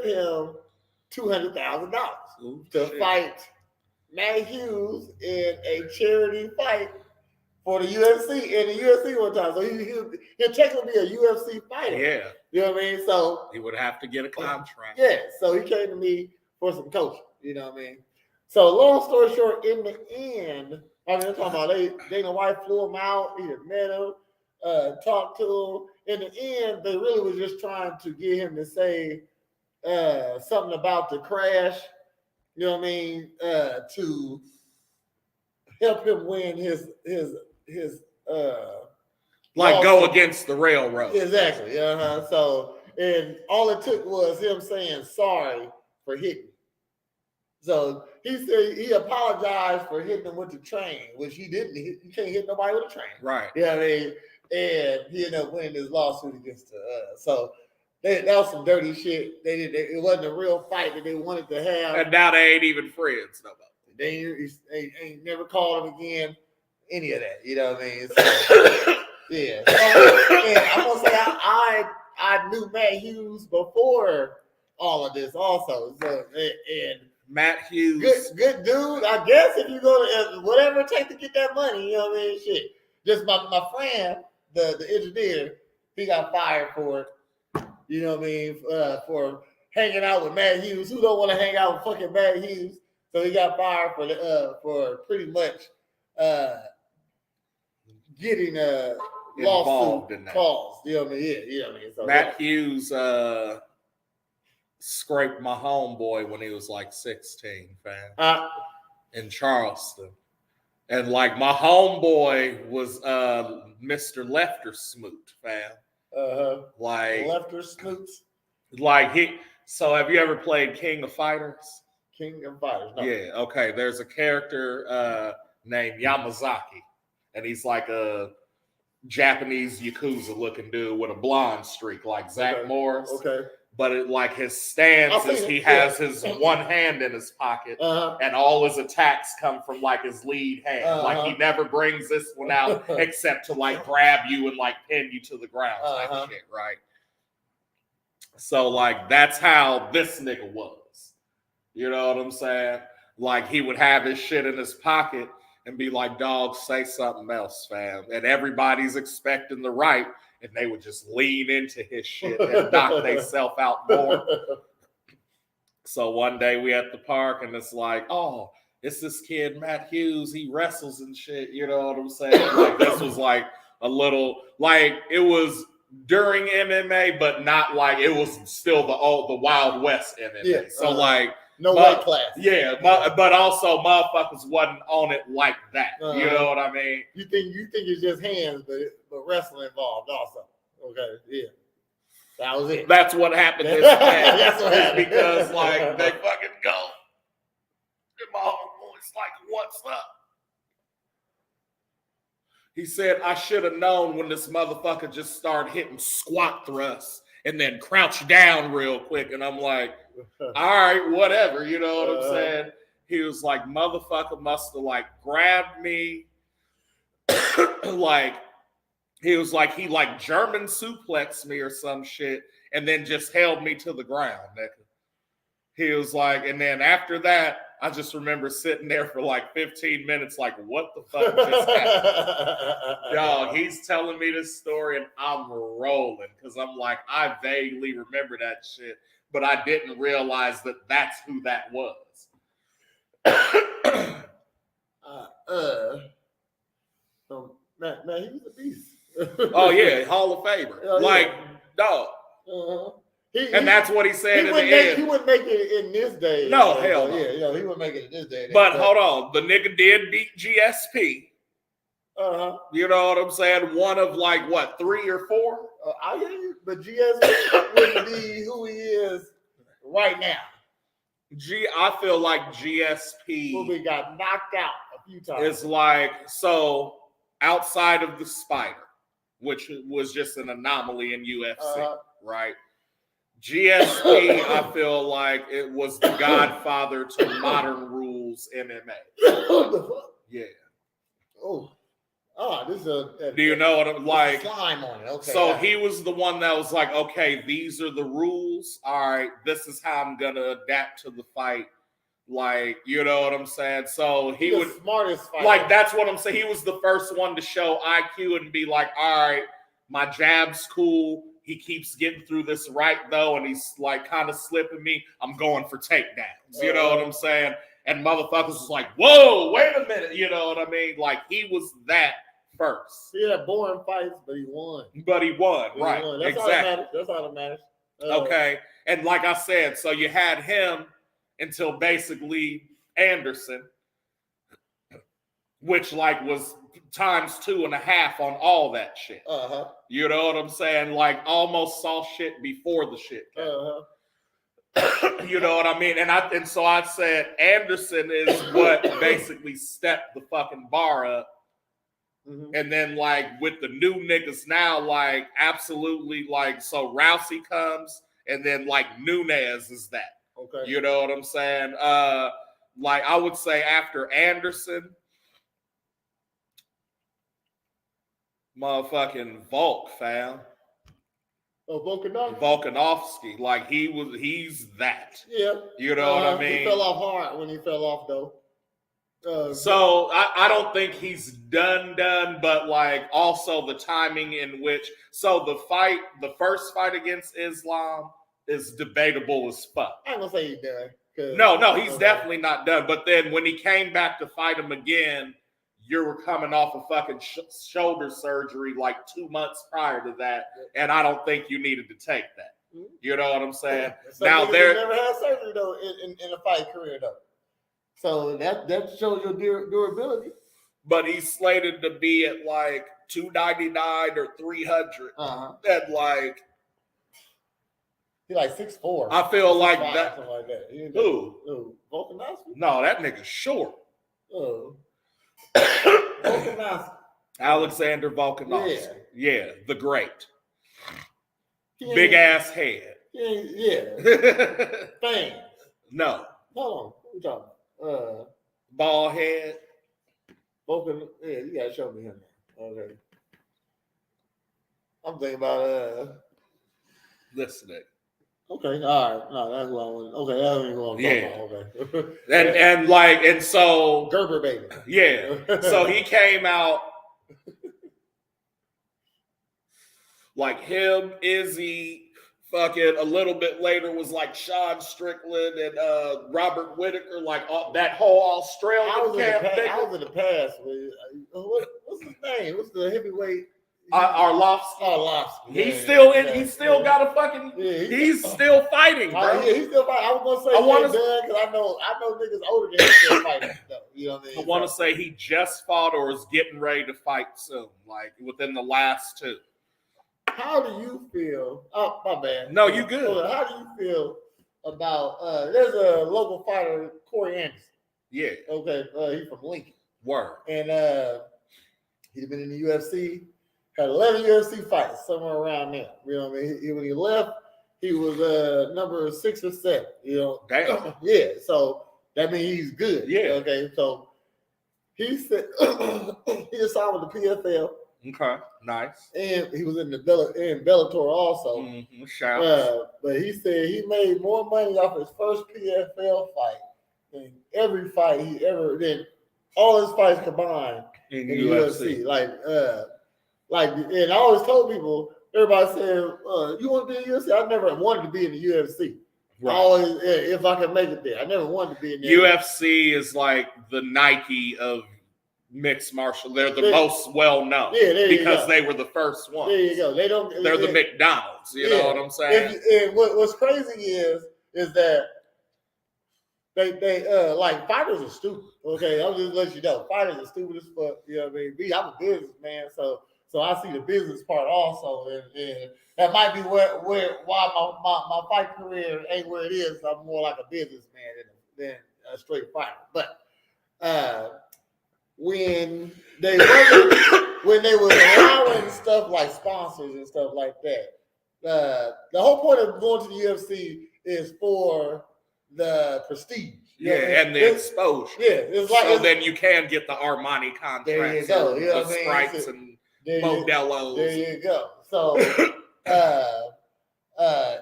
him $200,000 to fight Matt Hughes in a charity fight for the UFC in the UFC one time. So he'll technically be a UFC fighter. Yeah. You know what I mean? So he would have to get a contract. Yeah. So he came to me for some coaching. You know what I mean? So long story short, in the end, I'm talking about Dana White flew him out. He had met him, talked to him. In the end, they really was just trying to get him to say something about the crash. You know what I mean? To help him win his go against the railroad. Exactly. So, and all it took was him saying sorry for hitting. So he said he apologized for hitting him with the train, which he didn't. You can't hit nobody with a train. Right. You know what I mean? And he ended up winning his lawsuit against that was some dirty shit. It wasn't a real fight that they wanted to have. And now they ain't even friends no more. They ain't never called him again. Any of that, you know what I mean? So, yeah. And I'm gonna say I knew Matt Hughes before all of this, also. So and Matt Hughes, good dude. I guess if you go to whatever it takes to get that money, you know what I mean? Shit. Just my friend, the engineer, he got fired for it. You know what I mean? For hanging out with Matt Hughes. Who don't want to hang out with fucking Matt Hughes? So he got fired for pretty much getting involved in that. calls. You know what I mean? Yeah, you know what I mean? So, Matt Hughes scraped my homeboy when he was like 16, fam, in Charleston. And like my homeboy was Mr. Lefter Smoot, fam. Like Lefter Snoots. Like so have you ever played King of Fighters? King of Fighters. No. Yeah, okay. There's a character named Yamazaki, and he's like a Japanese Yakuza looking dude with a blonde streak, like Zach Morris. Okay. But like his stance is he has his one hand in his pocket, and all his attacks come from like his lead hand. Like he never brings this one out except to like grab you and like pin you to the ground type of shit, right? So like that's how this nigga was. You know what I'm saying? Like he would have his shit in his pocket and be like, dog, say something else, fam. And everybody's expecting the right, and they would just lean into his shit and knock themselves out more. So one day we at the park, and it's like, oh, it's this kid, Matt Hughes. He wrestles and shit. You know what I'm saying? Like this was like a little, like it was during MMA, but not like it was still the Wild West MMA. Yeah, so like, no weight class. Yeah, but also motherfuckers wasn't on it like that. You know what I mean? You think it's just hands, but wrestling involved also. Okay, yeah. That was it. That's what happened this day. That's what happened. Because like they fucking go. And my homeboy's like, what's up? He said, I should have known when this motherfucker just started hitting squat thrusts and then crouch down real quick. And I'm like, all right, whatever. You know what I'm saying? He was like, motherfucker must have like grabbed me. Like, he was like, he like German suplexed me or some shit and then just held me to the ground, nigga. He was like, and then after that, I just remember sitting there for like 15 minutes, like, what the fuck just happened? Dog, he's telling me this story and I'm rolling because I'm like, I vaguely remember that shit, but I didn't realize that that's who that was. Man, he was a beast. Oh, yeah, Hall of Famer. Like, dog. And that's what he said in the end. He wouldn't make it in this day. No, hell no. Yeah, he wouldn't make it in this day. But hold on. The nigga did beat GSP. You know what I'm saying? One of like, what, 3 or 4? I hear you, but GSP wouldn't be who he is right now. I feel like GSP Who got knocked out a few times. Is like, so outside of the Spider, which was just an anomaly in UFC, right? GSP, I feel like it was the godfather to modern rules MMA. What the fuck? Yeah. This is a do you know what I'm like? Slime on it. Okay. So he was the one that was like, okay, these are the rules. All right, this is how I'm gonna adapt to the fight. Like, you know what I'm saying? So he was the smartest fighter. Like, that's what I'm saying. He was the first one to show IQ and be like, all right, my jab's cool. He keeps getting through this right, though, and he's, like, kind of slipping me. I'm going for takedowns. You know what I'm saying? And motherfuckers was like, whoa, wait a minute. You know what I mean? Like, he was that first. He had boring fights, but he won. Right. That's exactly. That's all that matters. Okay. And like I said, so you had him until basically Anderson, which, like, was times 2.5 on all that shit. You know what I'm saying? Like, almost saw shit before the shit came. You know what I mean? And so I said Anderson is what basically stepped the fucking bar up And then like with the new niggas now, like absolutely like so Rousey comes and then like Nunes is that. Okay. You know what I'm saying? Like I would say after Anderson, motherfucking Volk, fam. Oh, Volkanovski? Volkanovski. Like he's that. Yeah. You know what I mean? He fell off hard when he fell off though. So I don't think he's done, but like also the timing in which the first fight against Islam is debatable as fuck. I ain't gonna say he's done. No, he's definitely not done. But then when he came back to fight him again, you were coming off of fucking shoulder surgery like 2 months prior to that, and I don't think you needed to take that. You know what I'm saying? Now there never had surgery though in a fight career though. So that shows your durability. But he's slated to be at like 299 or 300. And like he like 6'4". I feel like 6'5", that. something like that. Who? Volkanovski? No, that nigga's short. Oh. Volkanovski. Alexander Volkanovski. Yeah, the great. Big ass head. Yeah. Fans. No. Hold on. Who you talking? Bald head. Vulcan. Yeah, you gotta show me him. Okay. I'm thinking about listening. Okay, all right. No, that's what I want. Okay, that's what I'm talking about. Okay. and so Gerber baby. Yeah. So he came out like him, Izzy, fucking a little bit later was like Sean Strickland and Robert Whitaker, like that whole Australian camp. I was in the past with what's his name? What's the heavyweight? Arlovsky. Arlovsky. He's still got a fucking. He's still fighting, bro. Yeah, he's still fighting. I was gonna say he's done because I know niggas older than him still fighting though. You know what I mean? I want to say he just fought or is getting ready to fight soon, like within the last 2. How do you feel? Oh, my bad. No, you good. How do you feel about there's a local fighter, Corey Anderson. Yeah. Okay. He's from Lincoln. Word. And he'd been in the UFC, had 11 UFC fights, somewhere around there. You know what I mean? When he left, he was number 6 or 7. You know? Damn. Yeah. So that means he's good. Yeah. Okay. So he said he just signed with the PFL. Okay, nice. And he was in Bellator also. But he said he made more money off his first PFL fight than every fight he ever did. All his fights combined in the UFC. And I always told people, everybody said, you want to be in the UFC? I never wanted to be in the UFC. Right. I always, if I could make it there. I never wanted to be in the UFC is like the Nike of mixed martial. They're the most well known because they were the first ones. There you go. They're the McDonald's. You know what I'm saying? And what's crazy is that they like fighters are stupid. Okay, I'm just letting you know, fighters are stupid as fuck. You know what I mean? I'm a businessman, so I see the business part also, and that might be why my fight career ain't where it is. I'm more like a businessman than a straight fighter, but. When they were allowing stuff like sponsors and stuff like that, the whole point of going to the UFC is for the prestige. And the exposure. Yeah, it's like so then you can get the Armani contracts. There you go. You know the Sprites and Modelo's. There you go. So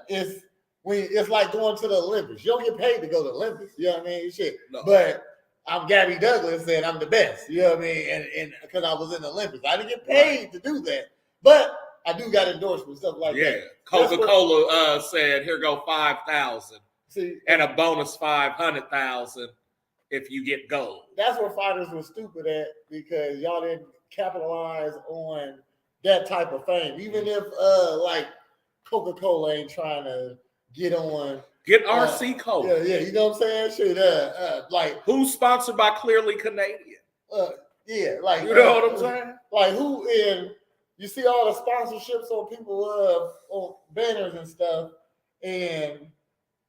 it's like going to the Olympics. You don't get paid to go to the Olympics. You know what I mean? Shit. No. But I'm Gabby Douglas and I'm the best. You know what I mean? And because I was in the Olympics. I didn't get paid to do that. But I do got endorsements, stuff like that. Yeah. Coca-Cola said, here go 5,000. And a bonus 500,000 if you get gold. That's where fighters were stupid at because y'all didn't capitalize on that type of fame. Even if like Coca-Cola ain't trying to get on. Get RC Cola. Yeah, you know what I'm saying? Shit, like who's sponsored by Clearly Canadian? Yeah, like you know what I'm saying? Like who in you see all the sponsorships on people on banners and stuff, and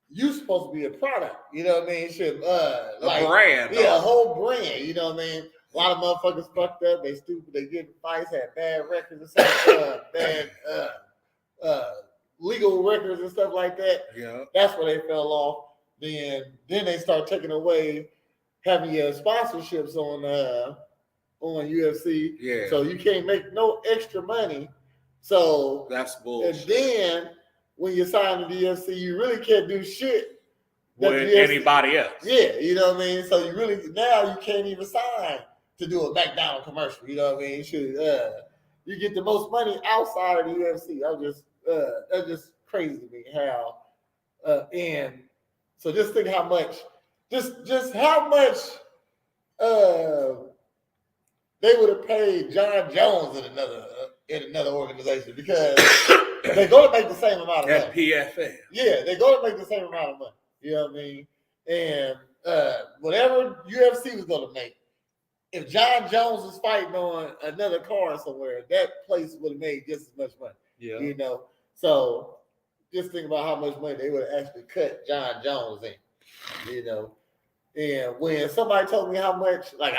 you supposed to be a product. You know what I mean? Shit, like, a brand. Yeah, a whole brand. You know what I mean? lot of motherfuckers fucked up. They stupid. They get in fights, had bad records and stuff, bad legal records and stuff like that. Yeah. That's where they fell off. Then they start taking away having your sponsorships on UFC. Yeah. So you can't make no extra money. So That's bullshit. And then when you sign to the UFC, you really can't do shit with anybody else. Yeah, you know what I mean? So you really now you can't even sign to do a McDonald's commercial. You know what I mean? You get the most money outside of the UFC. That's just crazy to me how and so just think how much just how much they would have paid John Jones in another organization because they're going to make the same amount of money. At PFL. Yeah, they're going to make the same amount of money. You know what I mean? And whatever UFC was going to make, if John Jones was fighting on another card somewhere, that place would have made just as much money. Yeah. You know? So just think about how much money they would have actually cut John Jones in. You know? And when somebody told me how much, I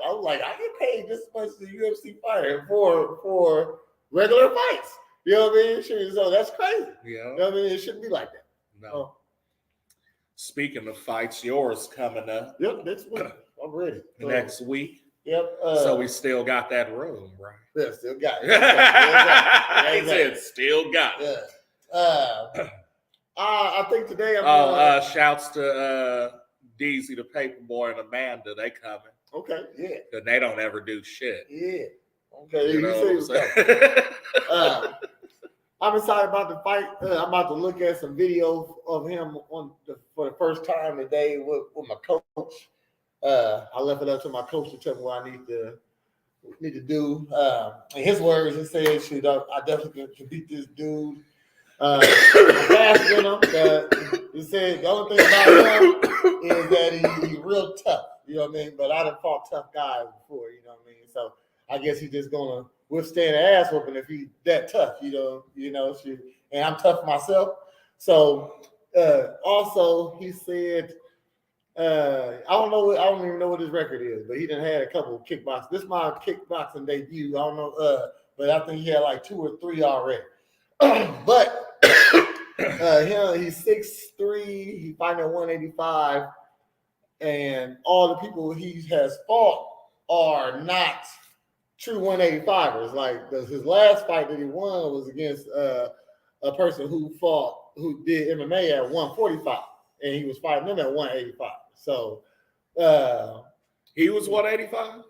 was like, I get paid just as much as a UFC fighter for regular fights. You know what I mean? So that's crazy. Yeah. You know what I mean? It shouldn't be like that. No. Speaking of fights, yours coming up. Yep, next week. I'm ready. Next week. Yep. So we still got that room, right? Yeah, still got it. He said, still got it. Yeah. I think today I'm shouts to Deezy the Paperboy and Amanda. They coming. Okay, yeah. Because they don't ever do shit. Yeah. Okay, You know what I'm saying? I'm excited about the fight. I'm about to look at some video of him for the first time today with my coach. I left it up to my coach to tell me what I need to do. In his words, he said, "Shoot, I definitely can beat this dude. I'm faster than him." He said the only thing about him is that he's real tough. You know what I mean? But I done fought tough guys before. You know what I mean? So I guess he's just gonna withstand an ass whooping if he's that tough. You know. And I'm tough myself. So also he said. I don't even know what his record is, but he done had a couple of kickboxing. This is my kickboxing debut. I don't know, but I think he had like 2 or 3 already. But he's 6'3", he fighting at 185, and all the people he has fought are not true 185ers. Like his last fight that he won was against a person who did MMA at 145, and he was fighting them at 185. So he was 185?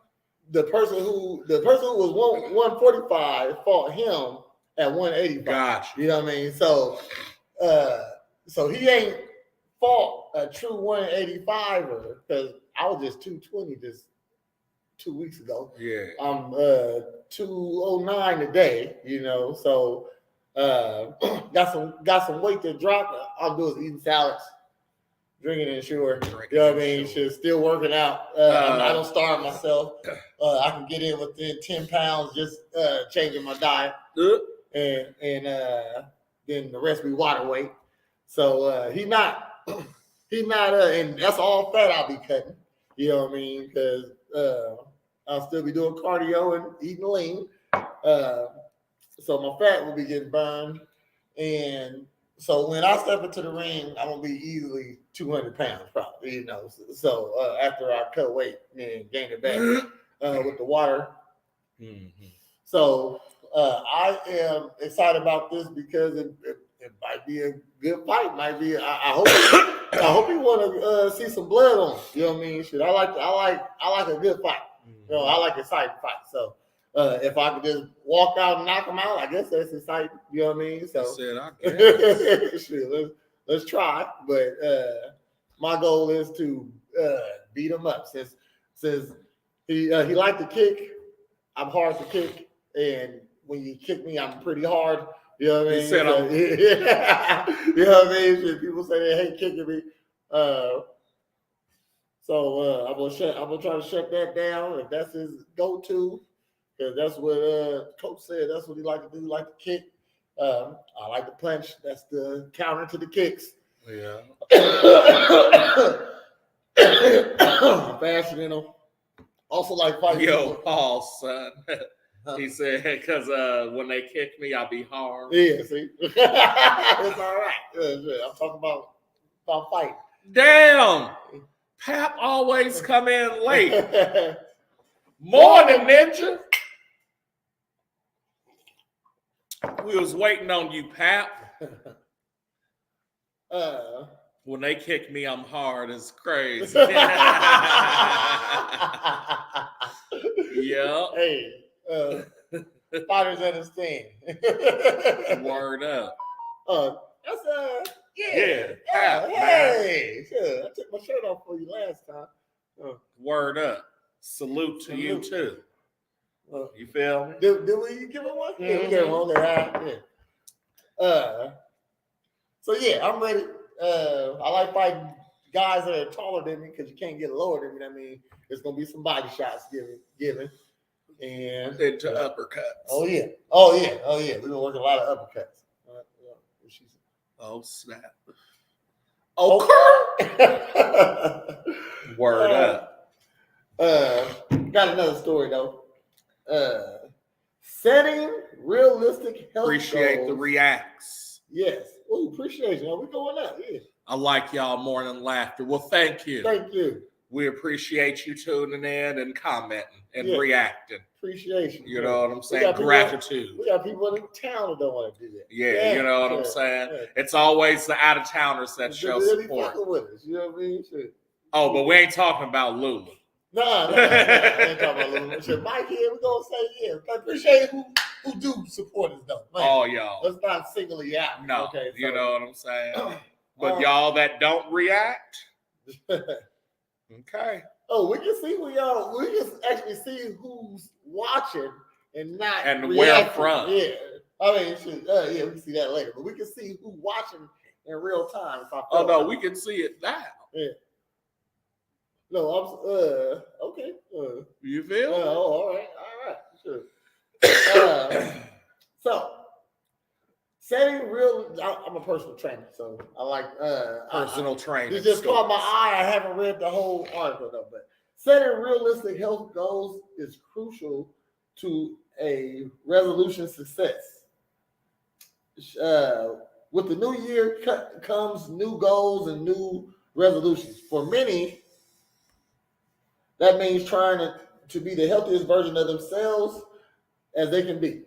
The person who was 145 fought him at 185. Gotcha. You know what I mean? So he ain't fought a true 185er because I was just 220 just 2 weeks ago. Yeah. I'm 209 today, you know. So got some weight to drop. All I'm doing is eating salads, drinking Ensure. You know what I mean? She's still working out. I don't starve myself. I can get in within 10 pounds just changing my diet. And then the rest be water weight. So he's not and that's all fat I'll be cutting. You know what I mean? Because I'll still be doing cardio and eating lean. So my fat will be getting burned. And so when I step into the ring, I'm gonna be easily 200 pounds, probably, you know. So after I cut weight and gain it back with the water. Mm-hmm. So I am excited about this because it might be a good fight. Might be. I hope you want to see some blood on him. You know what I mean? Shit, I like a good fight. You know, I like exciting fights. So if I could just walk out and knock him out, I guess that's exciting. You know what I mean? So I guess. Shit, let's try. But my goal is to beat him up since he liked to kick. I'm hard to kick, and when you kick me, I'm pretty hard. You know what I mean? You know what I mean? People say they hate kicking me. So I'm gonna try to shut that down if that's his go-to, because that's what coach said. That's what he like to do. Like to kick. I like to punch. That's the counter to the kicks. Yeah. I'm faster than him. Also like fighting. Yo, people. Paul, son. He said, because when they kick me, I'll be hard. Yeah, see, it's all right. Yeah. I'm talking about fighting. Damn. Pap always come in late. Morning, Ninja. We was waiting on you, Pap. When they kick me, I'm hard as crazy. Yeah. Hey, fighters understand. Word up. That's Yeah, Pap, hey, sure. I took my shirt off for you last time. Word up. Salute to you too. You feel me? Did we give it one? Yeah, we gave one. Okay, yeah. So yeah, I'm ready. I like fighting guys that are taller than me because you can't get lower than me. I mean, there's gonna be some body shots given, and Into uppercuts. Oh yeah. We've been working a lot of uppercuts. Oh snap. Okay. Word up. Got another story though. Setting realistic health Appreciate goals. the reacts. Yes. Oh, appreciate you. We going up. Yeah. I like y'all morning laughter. Well, thank you. Thank you. We appreciate you tuning in and commenting and reacting. Appreciation. You know what I'm saying? Gratitude. We got people in town that don't want to do that. Yeah, you know what I'm saying? Yeah. It's always the out of towners that show really support. With us, you know what I mean? Shit. Oh, but we ain't talking about Lula. No, I ain't talking about Lula. Shit, Mike here, we're gonna say yeah. I appreciate who do support us though. Man, all y'all. Let's not single you out. No, okay, so, you know what I'm saying? But y'all that don't react, okay. Oh, we can see we can actually see who's watching and not and reacting. where from. Yeah. I mean, we can see that later, but we can see who's watching in real time. Oh no, we can see it now. Yeah. No, I'm okay. You feel? All right, sure. So setting real. I'm a personal trainer, so I like personal training. It just caught my eye. I haven't read the whole article though, but setting realistic health goals is crucial to a resolution success. With the new year comes new goals and new resolutions. For many, that means trying to be the healthiest version of themselves as they can be.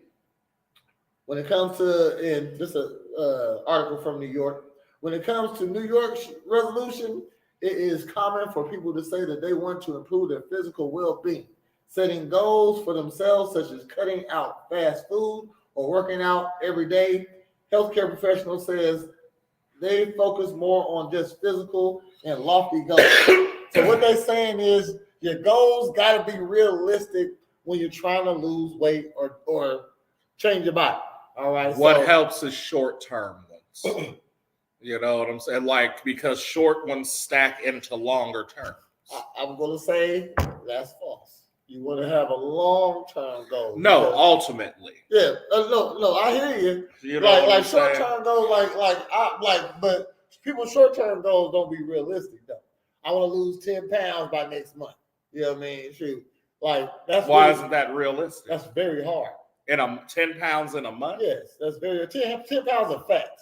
When it comes to, and this is an article from New York, when it comes to New York's resolution, it is common for people to say that they want to improve their physical well-being, setting goals for themselves, such as cutting out fast food or working out every day. Healthcare professional says they focus more on just physical and lofty goals. So what they're saying is your goals got to be realistic when you're trying to lose weight or change your body. All right. What helps is short-term ones. You know what I'm saying? Like, because short ones stack into longer terms. I'm going to say that's false. You want to have a long-term goal. No, ultimately. Yeah. No, I hear you. You know, like short-term goals, but people's short-term goals don't be realistic though. I want to lose 10 pounds by next month. You know what I mean? Shoot. Like that's why isn't that realistic? That's very hard. 10 pounds in a month? Yes, that's very 10 pounds of fat.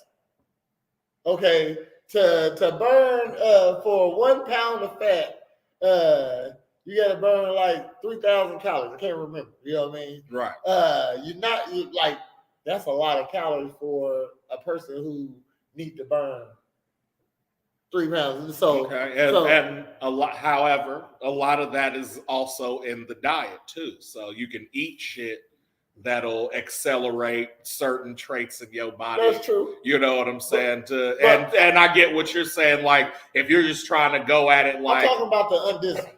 Okay, to burn for 1 pound of fat, you got to burn like 3,000 calories. I can't remember. You know what I mean? Right. That's a lot of calories for a person who needs to burn 3 pounds. So and a lot. However, a lot of that is also in the diet too. So you can eat shit that'll accelerate certain traits in your body. That's true. You know what I'm saying? And I get what you're saying. Like if you're just trying to go at it like I'm talking about the undisciplined.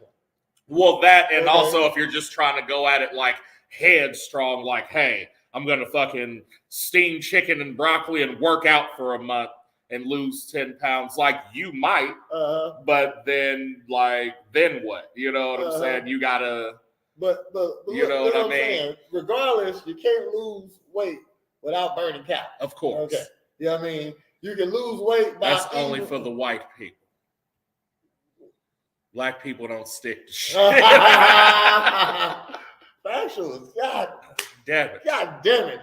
Well, that and also if you're just trying to go at it like headstrong, like, hey, I'm gonna fucking steam chicken and broccoli and work out for a month and lose 10 pounds, like you might, but then what? You know what I'm saying? You gotta. But you know what I mean? Saying? Regardless, you can't lose weight without burning calories. Of course. Okay. You know what I mean? You can lose weight by That's only for the white people. Black people don't stick to shit. Factuals. God Damn it. damn it.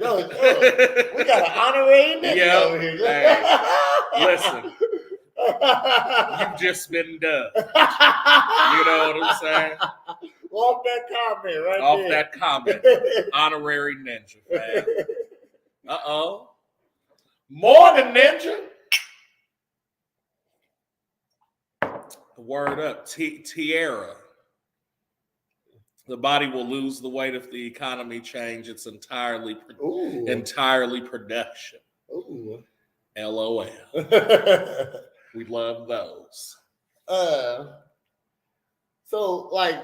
We got an honorary ninja Yep. over here. Hey, listen. You've just been done. You know what I'm saying? Off that comment right Off there. that comment. Honorary ninja, man. Uh-oh. Morn'n Ninja. Word up. Tierra. The body will lose the weight if the economy change. It's entirely production. Ooh. LOL. We love those. So like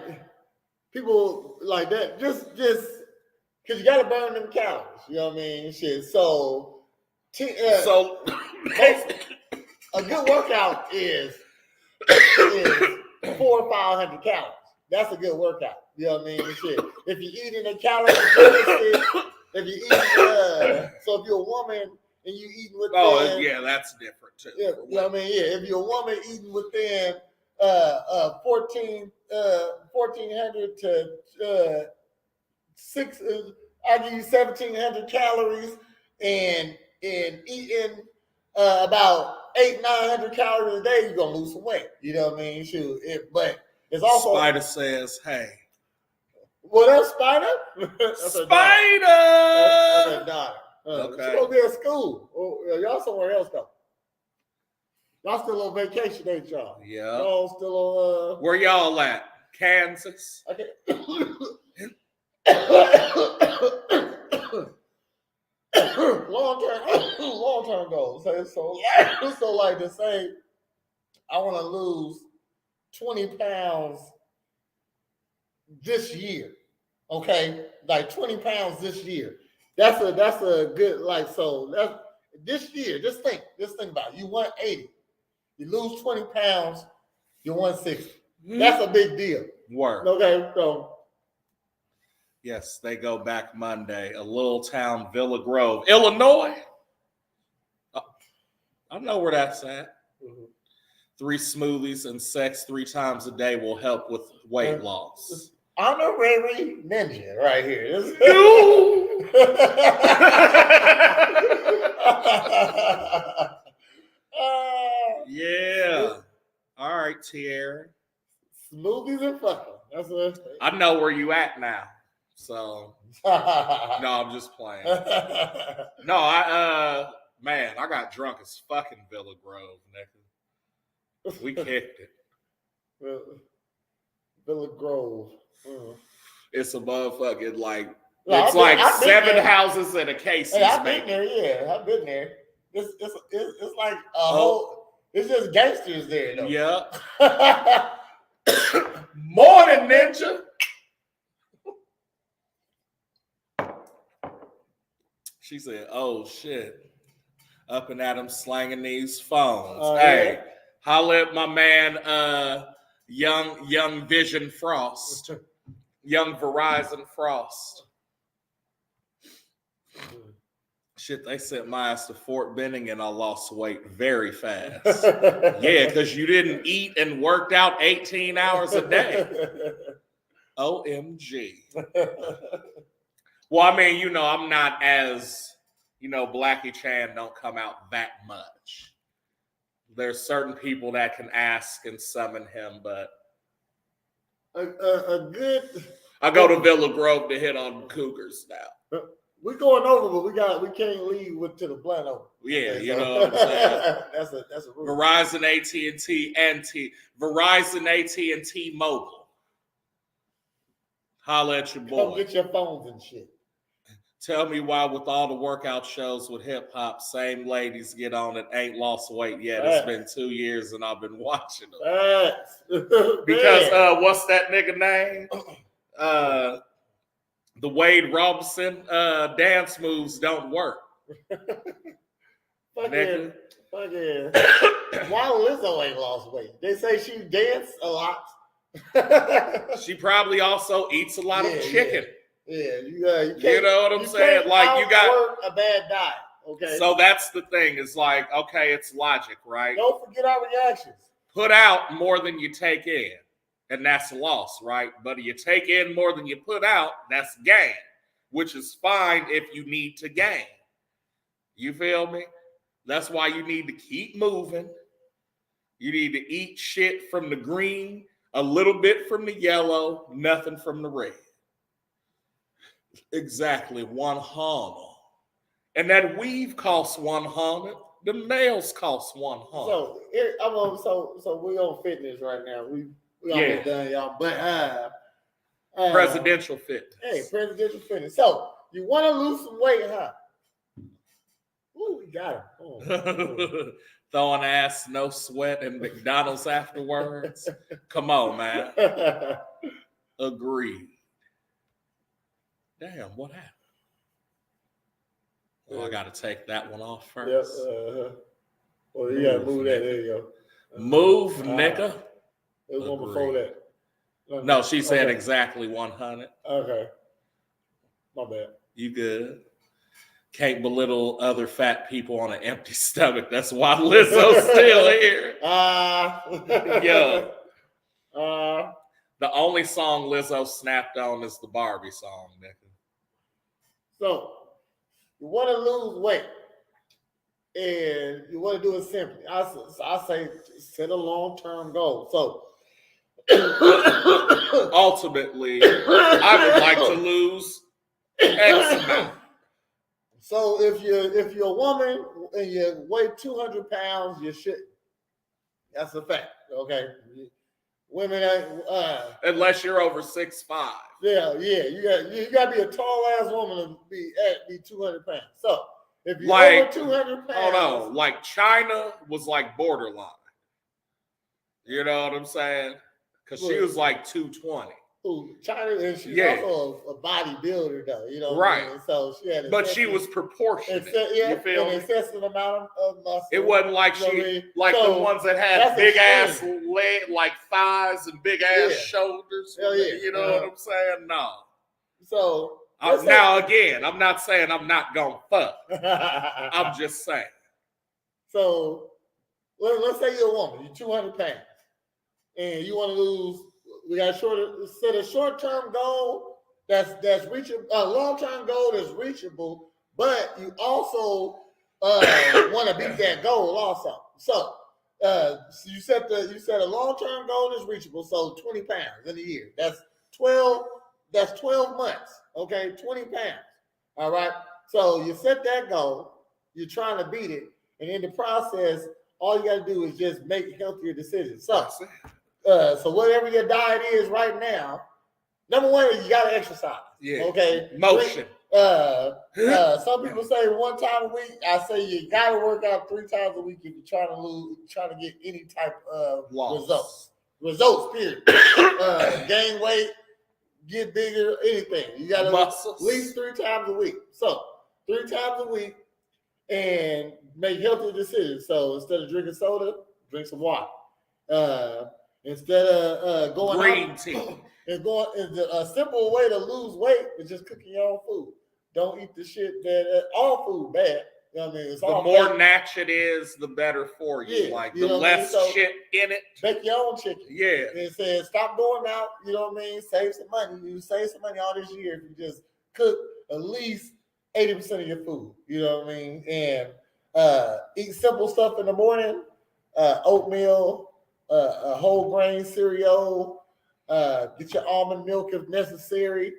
people like that, just because you gotta burn them calories. You know what I mean? Shit. So a good workout is 400 or 500 calories. That's a good workout. You know what I mean? Shit. If you're eating a calorie deficit, if you eat, so if you're a woman and you eating within, yeah, that's different too. Yeah, you know what I mean? Yeah, if you're a woman eating within 1400 to 6, I give you 1700 calories, and eating about 800-900 calories a day, you're gonna lose some weight. You know what I mean? Shoot, but it's also Spider says, "Hey, what else, Spider? Spider." That's her daughter. Okay. She's gonna be at school. Y'all somewhere else though. Y'all still on vacation, ain't y'all? Yeah. Y'all still on Where y'all at? Kansas. Okay. long term goals. So like to say, I want to lose 20 pounds this year. Okay, like 20 pounds this year. That's a good that's this year. Just think about it. You 180. You lose 20 pounds, you're 160. That's a big deal. Word. Okay, so yes, they go back Monday. A little town, Villa Grove, Illinois. I know where that's at. 3 smoothies and sex 3 times a day will help with weight loss. Honorary ninja right here. Yeah. All right, Tierra. Smoothies and fucking. That's what I know where you at now. So no, I'm just playing. No, I got drunk as fucking Villa Grove, nigga. We kicked it. Villa Grove. It's a motherfucking like No, it's like 7 houses and a case. Hey, I've been there, yeah. I've been there. It's like a whole. It's just gangsters there, though. Yeah. Morn'n Ninja. She said, "Oh shit, up and at him slanging these phones." Hey, holla at my man, young Vision Frost, young Verizon Frost. Shit, they sent my ass to Fort Benning and I lost weight very fast. Yeah, because you didn't eat and worked out 18 hours a day. OMG. Well, I mean, I'm not as, Blackie Chan don't come out that much. There's certain people that can ask and summon him, but a good. I go to Villa Grove to hit on cougars now. We're going over, but we can't leave to the blunt over. Yeah, okay, you know what I'm saying. that's a rule. Verizon, AT&T, Verizon, AT&T Mobile. Holla at your boy. Come get your phones and shit. Tell me why, with all the workout shows with hip hop, same ladies get on it, ain't lost weight yet. It's been 2 years and I've been watching them. Because what's that nigga name? The Wade Robinson dance moves don't work. Fucking why Lizzo ain't lost weight? They say she danced a lot. She probably also eats a lot of chicken. Yeah, you can't, you know what I'm saying? Like you got a bad diet. Okay. So that's the thing. It's like, okay, it's logic, right? Don't forget our reactions. Put out more than you take in. and that's loss, right? But you take in more than you put out, that's gain, which is fine if you need to gain. You feel me? That's why you need to keep moving. You need to eat shit from the green, a little bit from the yellow, nothing from the red. Exactly, 100. And that weave costs 100. The nails cost 100. So so we on fitness right now. We Yeah. almost done, y'all. But Presidential fitness. Hey, presidential fitness. So you want to lose some weight, huh? Ooh, we got him. Oh. Throwing ass, no sweat, and McDonald's afterwards. Come on, man. Agreed. Damn, what happened? Oh, I got to take that one off first. Yep. Well, you got to move that. There you go. Move, nigga. There's one before that. No, she said exactly 100. Okay. My bad. You good. Can't belittle other fat people on an empty stomach. That's why Lizzo's still here. Yo. The only song Lizzo snapped on is the Barbie song, nigga. So, you want to lose weight, and you want to do it simply. I say set a long-term goal. So, ultimately, I would like to lose X amount. So if you're a woman and you weigh 200 pounds, you should. That's a fact. Okay. Women, unless you're over 6'5". Yeah. You got to be a tall ass woman to be 200 pounds. So if you're over 200 pounds, hold on, like China was like borderline. You know what I'm saying? Because she was like 220. China, and she's also a bodybuilder, though. You know, right? I mean? So she had, but she was proportionate. You feel an excessive amount of muscle. It wasn't like the ones that had big ass leg, like thighs and big ass shoulders. You know what I'm saying? No. So now again, I'm not saying I'm not gonna fuck. I'm just saying. So let's say you're a woman, you're 200 pounds, and you want to lose. We got set a short-term goal that's reachable, a long-term goal that's reachable, but you also want to beat that goal also. So you set a long-term goal that's reachable, so 20 pounds in a year. That's 12 months. Okay, 20 pounds. All right. So you set that goal, you're trying to beat it, and in the process, all you got to do is just make healthier decisions. So whatever your diet is right now, number one is you gotta exercise. Yeah. Okay. Motion. Some people say 1 time a week. I say you gotta work out 3 times a week if you're trying to get any type of results. Results, period. Gain weight, get bigger, anything. You gotta at least 3 times a week. So 3 times a week and make healthy decisions. So instead of drinking soda, drink some water. Instead of going green out, tea, a simple way to lose weight is just cooking your own food. Don't eat the shit that all food bad. You know what I mean? It's the all more natural it is, the better for you. Yeah, like you the less shit in it. Make your own chicken. Yeah. And it says stop going out. You know what I mean? Save some money. You save some money all this year if you just cook at least 80% of your food. You know what I mean? And eat simple stuff in the morning. Oatmeal. A whole grain cereal, get your almond milk if necessary,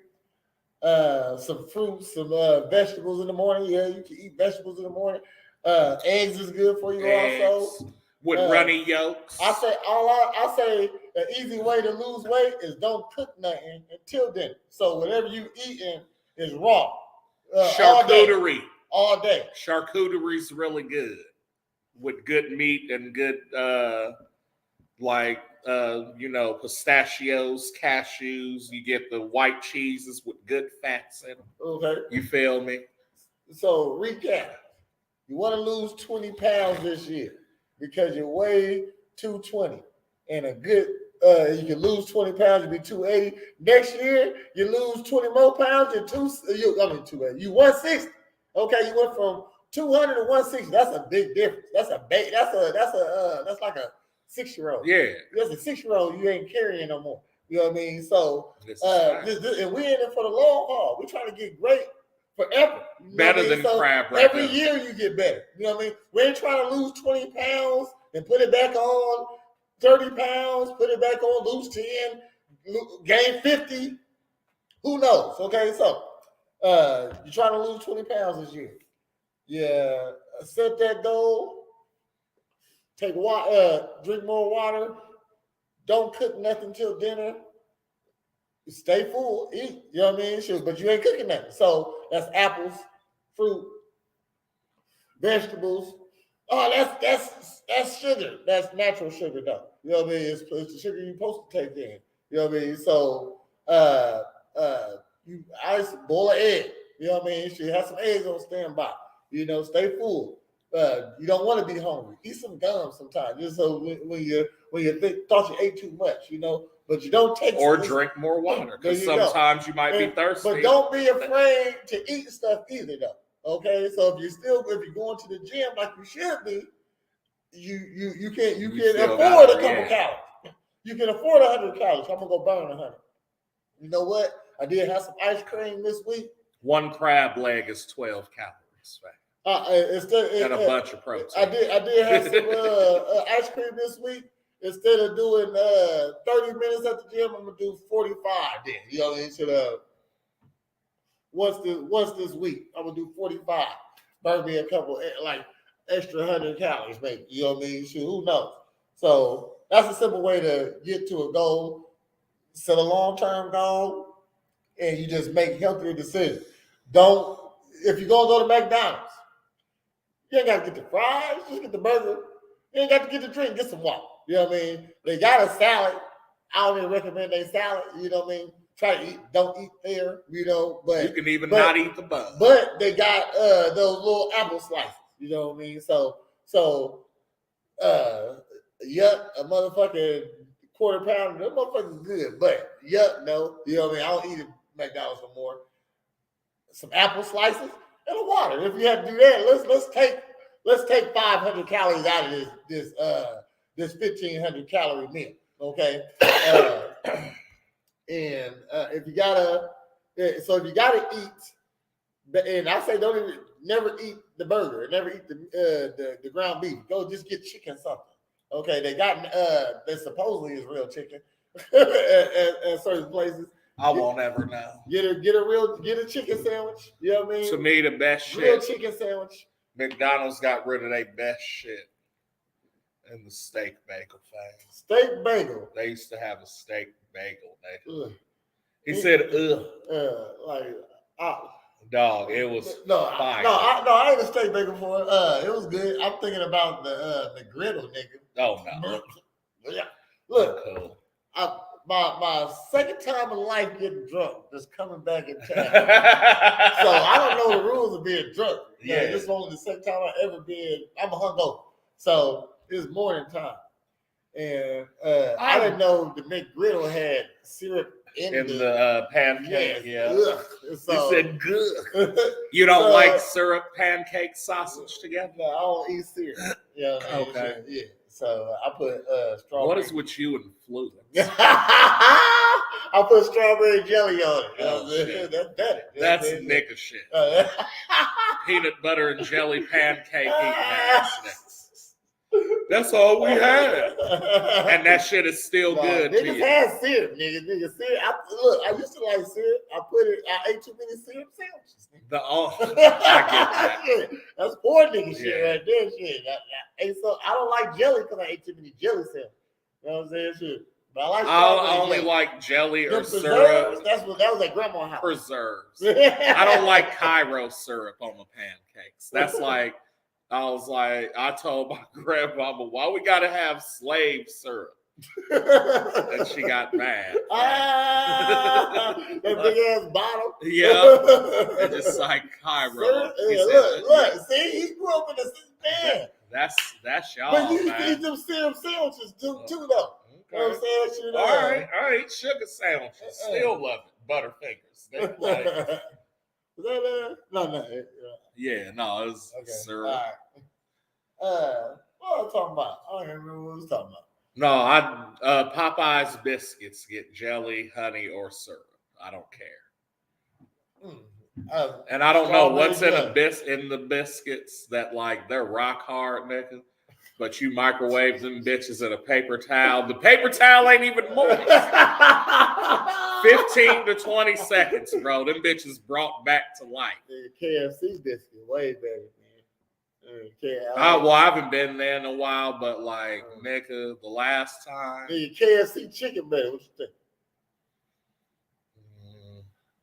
some fruits, some vegetables in the morning. Yeah, you can eat vegetables in the morning. Eggs is good for you also. With runny yolks. I say an easy way to lose weight is don't cook nothing until dinner. So whatever you eating is raw. Charcuterie. All day. Charcuterie's really good. With good meat and good pistachios, cashews. You get the white cheeses with good fats in them. Okay. You feel me? So recap. You want to lose 20 pounds this year because you weigh 220 and a good you can lose 20 pounds, you'll be 280. Next year, you lose 20 more pounds, you 280. You 160. Okay, you went from 200 to 160. That's a big difference. That's like a 6-year-old. Yeah. As a 6-year-old, you ain't carrying no more. You know what I mean? So, This is fine. and we're in it for the long haul. We're trying to get great forever. You know Better what I mean? than So crab right every now. year you get better. You know what I mean? We ain't trying to lose 20 pounds and put it back on, 30 pounds, put it back on, lose 10, gain 50. Who knows? Okay, so you're trying to lose 20 pounds this year. Yeah, set that goal. Take water, drink more water. Don't cook nothing till dinner. Stay full, eat. You know what I mean? Sure, but you ain't cooking nothing. So that's apples, fruit, vegetables. Oh, that's sugar. That's natural sugar, though. You know what I mean? It's the sugar you're supposed to take in. You know what I mean? So you ice boil an egg. You know what I mean? You have some eggs on standby. You know, stay full. You don't want to be hungry. Eat some gum sometimes, just so when you thought you ate too much, you know. But you don't take or drink more water because sometimes you might be thirsty. But don't be afraid to eat stuff either, though. Okay, so if you're going to the gym like you should be, you can afford a couple calories. You can afford 100 calories. I'm gonna go burn 100. You know what? I did have some ice cream this week. One crab leg is 12 calories, right? And a bunch of protein. I did have some ice cream this week. Instead of doing 30 minutes at the gym, I'm gonna do 45 then. You know, instead of once this week, I'm gonna do 45. Burn me a couple like extra 100 calories, maybe. You know what I mean? Shoot, who knows? So that's a simple way to get to a goal. Set a long-term goal, and you just make healthier decisions. If you're gonna go to McDonald's, you ain't got to get the fries, just get the burger. You ain't got to get the drink, get some water. You know what I mean? They got a salad. I don't even recommend they salad. You know what I mean? Try to eat, don't eat there, you know. But you can even not eat the bun. But they got those little apple slices. You know what I mean? So yuck, a motherfucking quarter pounder. That motherfucker's good, but yuck, no. You know what I mean? I don't eat at McDonald's no more. Some apple slices and a water. If you have to do that, let's take 500 calories out of this 1,500 calorie meal. Okay. And if you gotta eat, and I say never eat the burger, never eat the ground beef. Go just get chicken something. Okay, they got that supposedly is real chicken at certain places. I won't ever know. Get a chicken sandwich. You know what I mean? To me, the best real shit. Chicken sandwich. McDonald's got rid of their best shit in the steak bagel thing. Steak bagel. They used to have a steak bagel. He said, ugh. Dog, it was fine. I ate a steak bagel before. It was good. I'm thinking about the griddle, nigga. Oh no. Yeah. Look, cool. My second time in life getting drunk, just coming back in town. So I don't know the rules of being drunk. Yeah, this is only the second time I ever been. I'm a hungover, so it's morning time, and I didn't know the McGriddle had syrup in the pancake. Yeah. So, you said good. You don't like syrup, pancake, sausage together? No, I don't eat syrup. Yeah. Okay. Yeah. So I put strawberry. What is with you and fluids? I put strawberry jelly on it. Shit. That's better. That's nigga shit. Peanut butter and jelly pancake eating ass. That's all we had. And that shit is still good. Niggas had syrup, nigga. Syrup. I used to like syrup. I ate too many syrup sandwiches. I get that. That's poor nigga shit right there. Shit. So I don't like jelly because I ate too many jelly sandwiches. You know what I'm saying? Shit. But I only like jelly or syrup. That was at grandma's house. Preserves. I don't like Cairo syrup on the pancakes. That's like, I told my grandmama, why we gotta have slave syrup? And she got mad. That big ass bottle. Yeah. And just like Cairo. Look, see, he grew up in the man. That's y'all. But you eat them syrup sandwiches too, though. Okay. You know what I'm saying? All right, sugar sandwiches. Still love it. Butterfingers. Like, no. Yeah, no, it was syrup. All right. What was I talking about? I don't even remember what I was talking about. No, Popeye's biscuits get jelly, honey, or syrup. I don't care. And I don't know what's in the biscuits that like they're rock hard, nigga. But you microwave them bitches in a paper towel. The paper towel ain't even moist. 15 to 20 seconds, bro. Them bitches brought back to life. The KFC biscuit, way better, man. Well, I haven't been there in a while, but like, nigga, the last time. The KFC chicken better. What you think?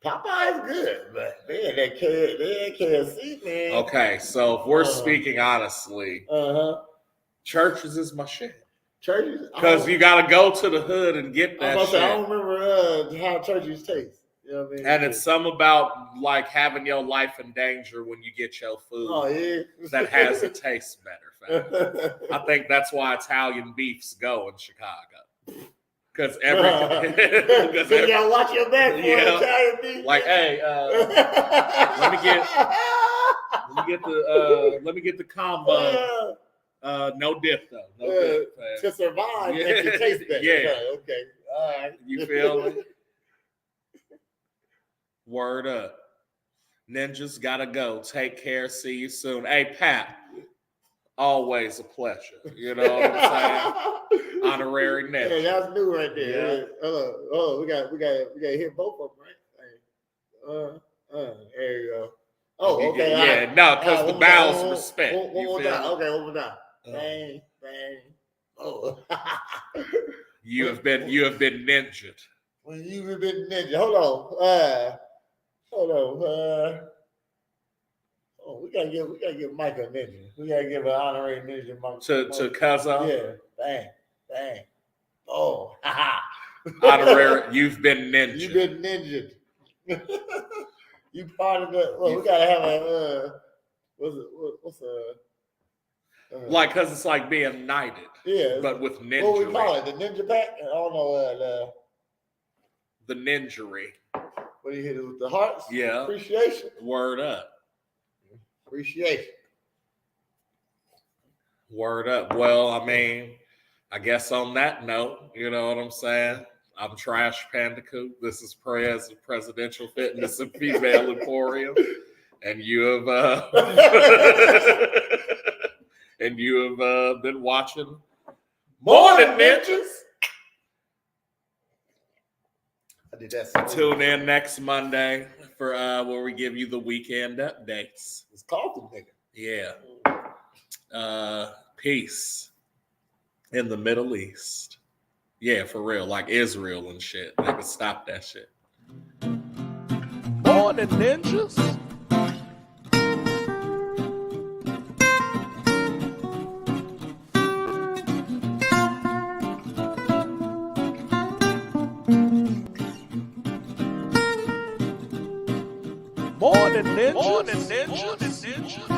Popeye's good, but man, that KFC, man. Okay, so if we're speaking honestly, churches is my shit. Churches? Because you got to go to the hood and get that shit. I don't remember how churches taste. You know what I mean? And it's some about like having your life in danger when you get your food. Oh, yeah. That has a taste better, fam. I think that's why Italian beefs go in Chicago. Because so you gotta watch your back for Italian beef. Like, hey, let me get the combo. No dip though. No dip. To survive, make it taste better. Yeah. Okay. All right. You feel me? Word up. Ninjas gotta go. Take care. See you soon. Hey, Pat. Always a pleasure. You know what I'm saying? Honorary ninja. Yeah, that's new right there. Yeah. We got hit both of them, right? There you go. Oh, okay. Yeah, no, because the bows respect. One more time. Okay, one more time. Bang, bang. Oh. You have been ninja'd. When you have been ninja. Hold on. We gotta give Mike a ninja. We gotta give an honorary ninja to Cuzzo. Yeah. Bang, bang. Oh, honorary. You've been ninja. You've been ninja. You part of the. Well, we gotta have a. What's like, cause it's like being knighted. Yeah. But with ninja. What we call it? The ninja pack? I don't know. The ninjury. What do you hit it with the hearts? Yeah. Appreciation. Word up. Appreciation. Word up. Well, I mean, I guess on that note, you know what I'm saying? I'm Trash Pandacoot. This is Prez of Presidential Fitness and Female Emporium. And you have been watching Morn'n Ninjas. I did that. Tune in next Monday for where we give you the weekend updates. It's called the nigga. Yeah. Peace in the Middle East. Yeah, for real. Like Israel and shit. They can stop that shit. Morn'n Ninjas. Morn'n Ninjas. Morn'n Ninjas.